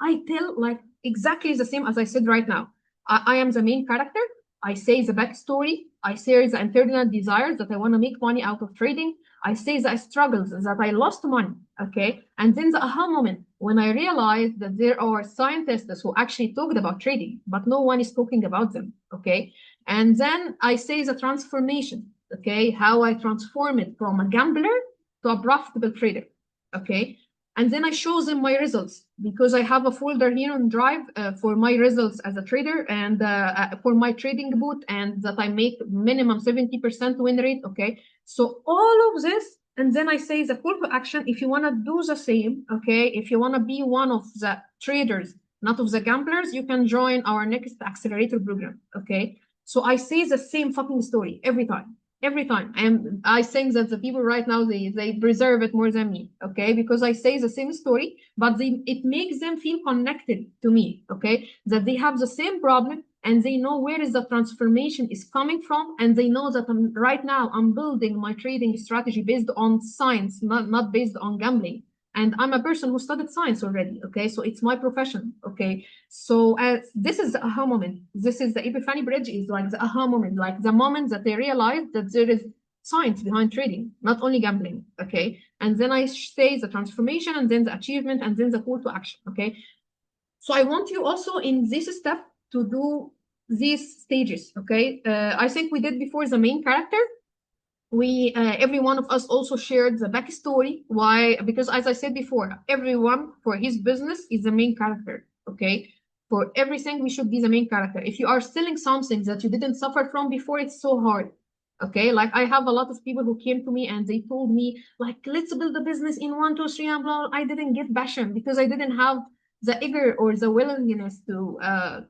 I tell like exactly the same as I said right now. I am the main character. I say the backstory. I say the internal desires that I want to make money out of trading. I say the struggles that I lost money. Okay, and then the aha moment when I realized that there are scientists who actually talked about trading, but no one is talking about them. Okay, and then I say the transformation. Okay, how I transform it from a gambler to a profitable trader. Okay, and then I show them my results because I have a folder here on Drive for my results as a trader and for my trading boot, and that I make minimum 70% win rate. Okay, so all of this, and then I say the call to action. If you want to do the same, okay, if you want to be one of the traders, not of the gamblers, you can join our next accelerator program. Okay, so I say the same fucking story every time. Every time. And I think that the people right now, they preserve it more than me, okay? Because I say the same story, but it makes them feel connected to me, okay? That they have the same problem and they know where is the transformation is coming from, and they know that right now I'm building my trading strategy based on science, not based on gambling. And I'm a person who studied science already, okay? So it's my profession, okay? So this is the aha moment. This is the Epiphany Bridge is like the aha moment, like the moment that they realize that there is science behind trading, not only gambling, okay? And then I say the transformation, and then the achievement, and then the call to action, okay? So I want you also in this step to do these stages, okay? I think we did before the main character. We every one of us also shared the backstory. Why? Because as I said before, everyone for his business is the main character, okay? For everything, we should be the main character. If you are selling something that you didn't suffer from before, it's so hard, okay? Like I have a lot of people who came to me and they told me, like, let's build a business in 1, 2, 3, and blah. I didn't get passion because I didn't have the eager or the willingness to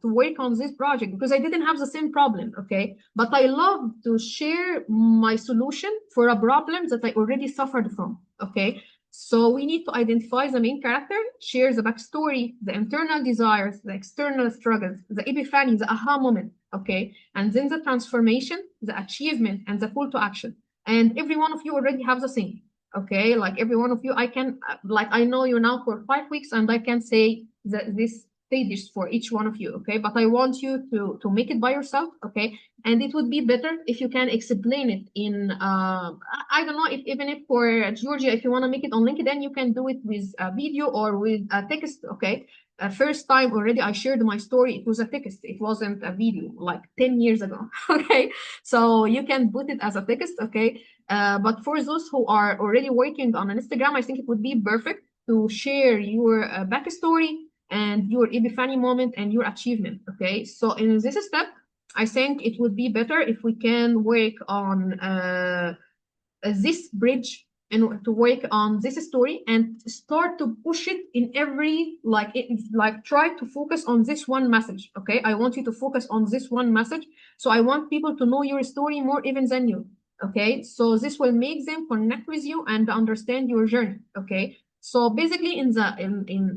work on this project because I didn't have the same problem, okay? But I love to share my solution for a problem that I already suffered from, okay? So we need to identify the main character, share the backstory, the internal desires, the external struggles, the epiphany, the aha moment, okay? And then the transformation, the achievement, and the call to action. And every one of you already have the same, okay? Like every one of you, I can, like I know you now for 5 weeks, and I can say that this stages for each one of you, okay? But I want you to make it by yourself, okay? And it would be better if you can explain it in, I don't know, if even if for Georgia, if you want to make it on LinkedIn, you can do it with a video or with a text, okay? First time already I shared my story, it was a text, it wasn't a video, like 10 years ago, okay? So you can put it as a text, okay? But for those who are already working on an Instagram, I think it would be perfect to share your backstory and your epiphany moment and your achievement, okay? So in this step, I think it would be better if we can work on this bridge and to work on this story and start to push it in every, like try to focus on this one message, okay? I want you to focus on this one message. So I want people to know your story more even than you, okay? So this will make them connect with you and understand your journey, okay? So basically in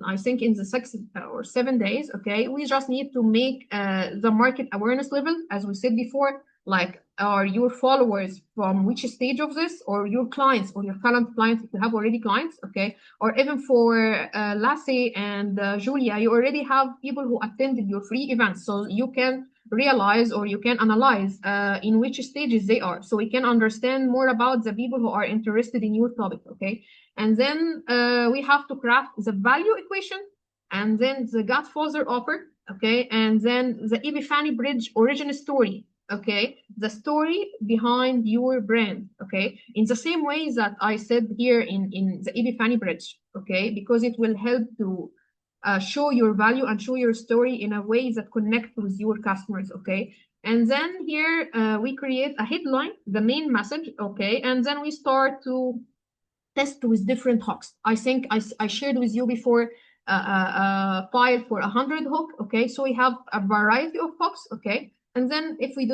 I think in the 6 or 7 days, okay, we just need to make the market awareness level, as we said before, like are your followers from which stage of this, or your clients or your current clients, if you have already clients, okay, or even for Lasse and Julia, you already have people who attended your free events, so you can realize or you can analyze in which stages they are, so we can understand more about the people who are interested in your topic, okay? And then we have to craft the value equation, and then the Godfather offer, okay? And then the Epiphany Bridge origin story, okay? The story behind your brand, okay? In the same way that I said here in the Epiphany Bridge, okay? Because it will help to show your value and show your story in a way that connect with your customers, okay? And then here we create a headline, the main message, okay? And then we start to test with different hooks. I think I shared with you before a file for 100 hook, okay? So we have a variety of hooks, okay? And then if you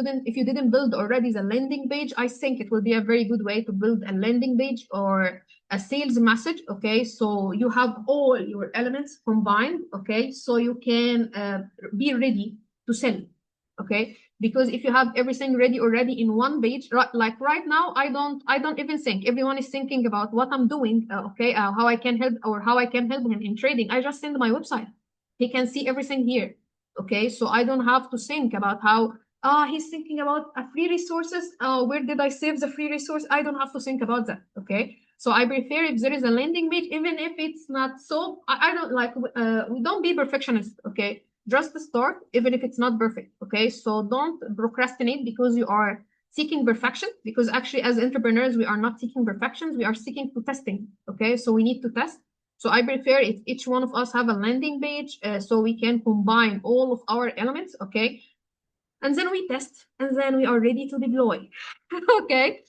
didn't build already the landing page, I think it will be a very good way to build a landing page or a sales message, okay? So you have all your elements combined, okay? So you can be ready to sell, okay? Because if you have everything ready already in one page, like right now, I don't even think. Everyone is thinking about what I'm doing, okay? How I can help or how I can help him in trading. I just send my website. He can see everything here, okay? So I don't have to think about how he's thinking about free resources. Where did I save the free resource? I don't have to think about that, okay? So I prefer if there is a landing page, even if it's not so, I don't like, we don't be perfectionist, okay? Just start, even if it's not perfect, okay? So don't procrastinate because you are seeking perfection, because actually as entrepreneurs, we are not seeking perfections, we are seeking to testing, okay? So we need to test. So I prefer if each one of us have a landing page so we can combine all of our elements, okay? And then we test, and then we are ready to deploy, okay?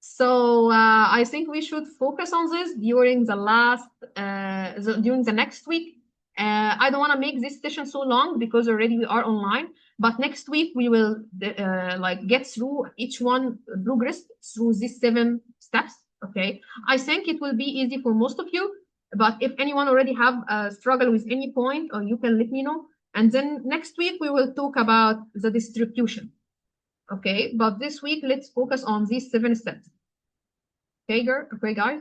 So I think we should focus on this during during the next week. I don't want to make this session so long because already we are online. But next week we will like get through each one, progress through these 7 steps. Okay, I think it will be easy for most of you. But if anyone already have a struggle with any point, or you can let me know. And then next week we will talk about the distribution. Okay, but this week let's focus on these 7 steps. Okay, okay, guys.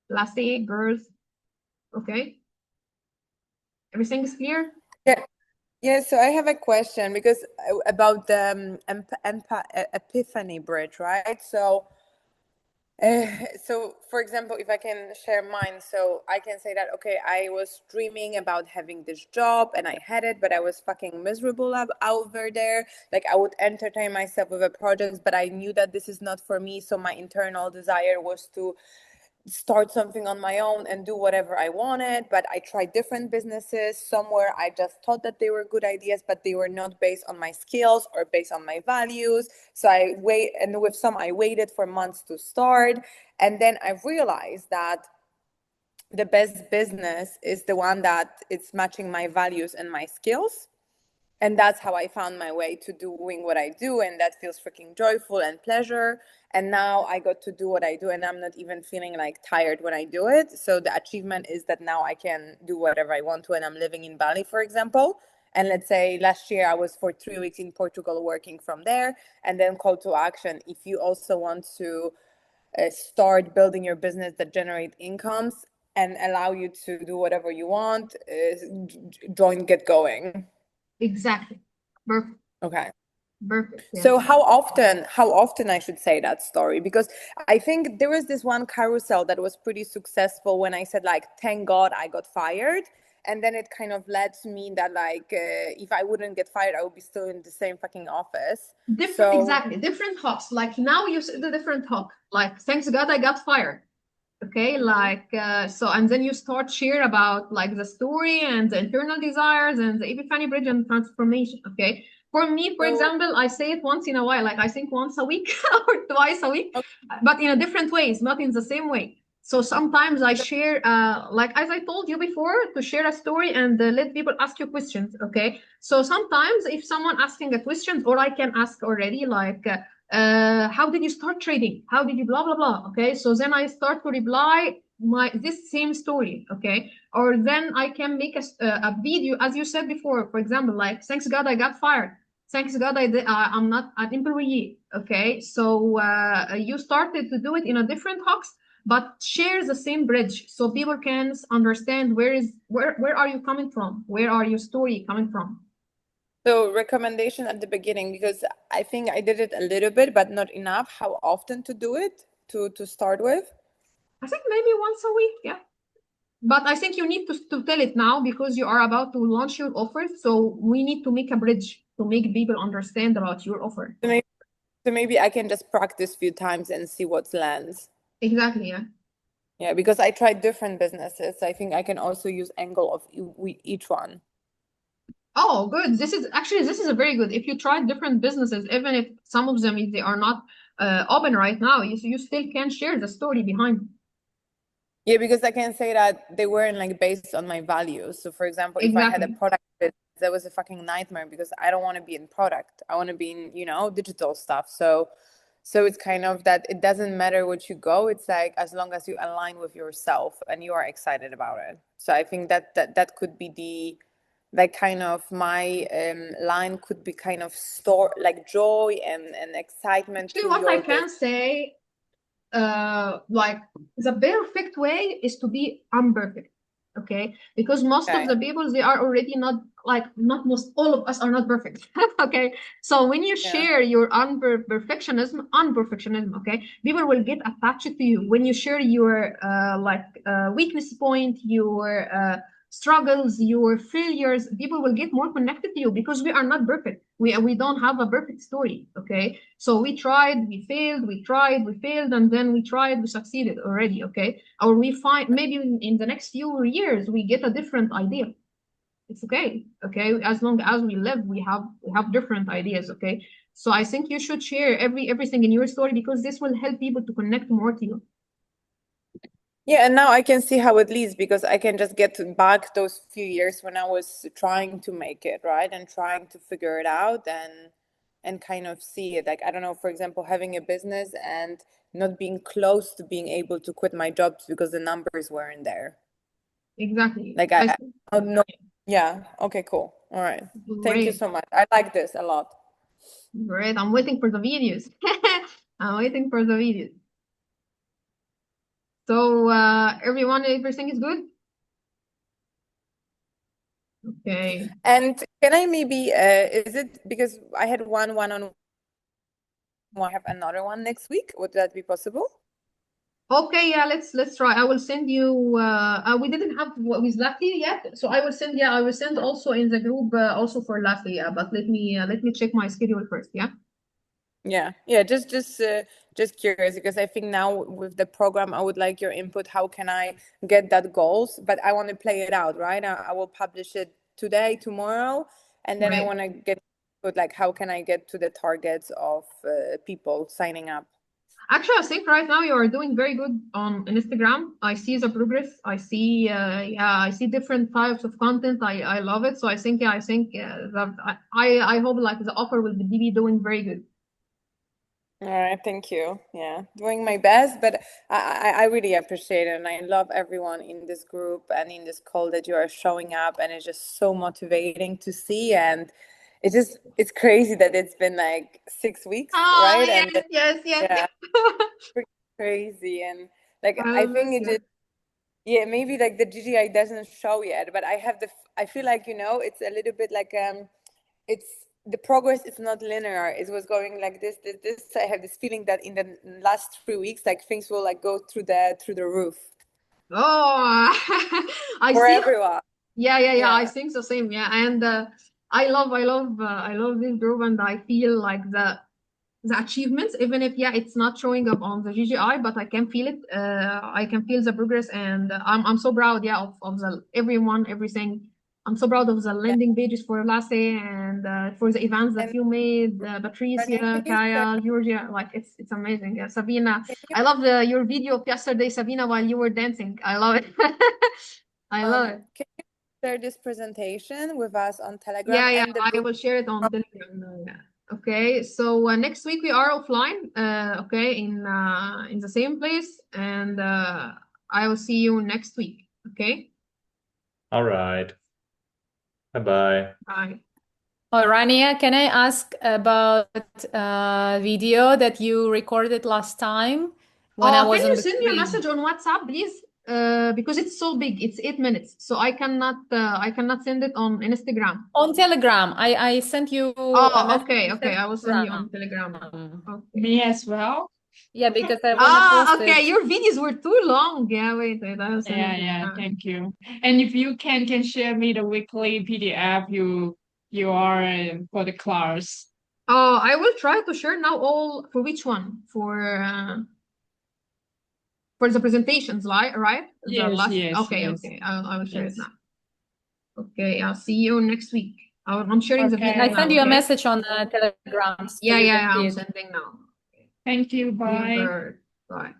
Lassie, girls. Okay. Everything is clear? Yeah. Yeah, so I have a question because about the Epiphany Bridge, right? So, for example, if I can share mine, so I can say that, okay, I was dreaming about having this job and I had it, but I was fucking miserable over there. Like I would entertain myself with a project, but I knew that this is not for me. So my internal desire was to start something on my own and do whatever I wanted. But I tried different businesses. Somewhere I just thought that they were good ideas, but they were not based on my skills or based on my values. So and with some I waited for months to start. And then I realized that the best business is the one that it's matching my values and my skills. And that's how I found my way to doing what I do, and that feels freaking joyful and pleasure. And now I got to do what I do, and I'm not even feeling like tired when I do it. So the achievement is that now I can do whatever I want to, and I'm living in Bali, for example. And let's say last year I was for 3 weeks in Portugal working from there. And then call to action, if you also want to start building your business that generate incomes and allow you to do whatever you want, join Get Going. Exactly. Perfect. Okay. Perfect. Yeah. So how often I should say that story? Because I think there was this one carousel that was pretty successful when I said like, thank God I got fired. And then it kind of led to me that like, if I wouldn't get fired, I would be still in the same fucking office. Exactly. Different hooks. Like now you see the different hook. Like, thanks God I got fired. Okay, like so, and then you start share about like the story and the internal desires and the Epiphany Bridge and transformation. Okay, for me, for example, I say it once in a while, like I think once a week or twice a week, but in a different ways, not in the same way. So sometimes I share, like as I told you before, to share a story and let people ask you questions. Okay, so sometimes if someone asking a question, or I can ask already, like. How did you start trading? How did you blah blah blah? Okay, so then I start to reply this same story. Okay, or then I can make a video, as you said before, for example, like thanks God I got fired. Thanks God I'm not an employee. Okay, so you started to do it in a different hooks, but share the same bridge so people can understand where are you coming from? Where are your story coming from? So recommendation at the beginning, because I think I did it a little bit, but not enough. How often to do it to start with? I think maybe once a week, yeah. But I think you need to tell it now because you are about to launch your offer. So we need to make a bridge to make people understand about your offer. So maybe I can just practice a few times and see what lands. Exactly, yeah. Yeah, because I tried different businesses. I think I can also use angle of each one. Oh, good. This is a very good. If you try different businesses, even if some of them if they are not open right now, you still can share the story behind. Yeah, because I can say that they weren't like based on my values. So for example, if I had a product business, that was a fucking nightmare because I don't want to be in product. I want to be in, digital stuff. So So it's kind of that it doesn't matter what you go. It's like as long as you align with yourself and you are excited about it. So I think that could be the like kind of my line could be kind of store like joy and excitement Actually, to what your I can say, like the perfect way is to be imperfect, okay? Because most of Okay. the people, they are already not like, not most, all of us are not perfect, okay? So when you Yeah. share your unperfectionism, okay, people will get attached to you. When you share your weakness point, your struggles, your failures, people will get more connected to you because we are not perfect. We don't have a perfect story, okay? So we tried, we failed, we tried, we failed, and then we tried, we succeeded already, okay? Or we find maybe in the next few years we get a different idea. It's okay, okay? As long as we live, we have different ideas, okay? So I think you should share everything in your story because this will help people to connect more to you. Yeah, and now I can see how it leads because I can just get back those few years when I was trying to make it, right? And trying to figure it out and kind of see it. Like, I don't know, for example, having a business and not being close to being able to quit my jobs because the numbers weren't there. Exactly. Like I don't know. Yeah. Okay, cool. All right. Thank you Great. so much. I like this a lot. Great. I'm waiting for the videos. I'm waiting for the videos. So everyone, everything is good? Okay. And can I maybe is it because I had one-on-one, I have another one next week? Would that be possible? Okay, yeah, let's try. I will send you we didn't have what with Lucky yet, so I will send also in the group also for Lucky, yeah, but let me check my schedule first, yeah. Yeah, just curious because I think now with the program I would like your input. How can I get that goals? But I want to play it out, right? I will publish it today, tomorrow, and then I Right. want to get input, like how can I get to the targets of people signing up? Actually, I think right now you are doing very good on Instagram. I see the progress. I see I see different types of content. I love it. So I think that I hope like the offer will be doing very good. All right, thank you. Yeah, doing my best, but I really appreciate it, and I love everyone in this group and in this call that you are showing up, and it's just so motivating to see, and it's crazy that it's been like 6 weeks, right? Yes, And yes, yes. yeah, pretty crazy, and like I I love think it it. just yeah maybe like the GGI doesn't show yet, but I feel like it's a little bit like it's the progress is not linear. It was going like this. I have this feeling that in the last 3 weeks, like things will like go through the roof Oh, I for see. everyone. Yeah. I Yeah. think the same. Yeah, and I love this group, and I feel like the achievements, even if it's not showing up on the GGI, but I can feel it. I can feel the progress, and I'm so proud. Yeah, of the everyone, everything. I'm so proud of the landing pages for Lasse and for the events that And you made, Rania, Patricia, can you share? Kaya, Georgia. Like it's amazing. Yeah, Sabina. Can you, I love your video of yesterday, Sabina, while you were dancing. I love it. I love it. can you share this presentation with us on Telegram Yeah, and the I book? will share it on Telegram now. Yeah. Okay, so next week we are offline. Okay, in the same place, and I will see you next week. Okay. All right. Bye-bye. Bye. Oh, Rania, can I ask about video that you recorded last time when I was Can on you the send me a screen? message on WhatsApp, please? Because it's so big. It's 8 minutes, so I cannot send it on Instagram. On Telegram. I sent you a Oh, message okay. on I will send you on Telegram. Telegram. Okay. Me as well. Yeah, because I want to post Okay. it. Your videos were too long. Yeah, wait. I will send it. Yeah, thank you. And if you can share me the weekly PDF you are for the class. Oh, I will try to share now all for which one? For the presentations, right? The Yes, last. yes, Okay. yes, I will share it yes. now. Okay, I'll see you next week. I'm sharing the Okay. video I now. sent you a Okay. message on Telegram so you can see I'm it. sending now. Thank you. See you Bye. first. Bye.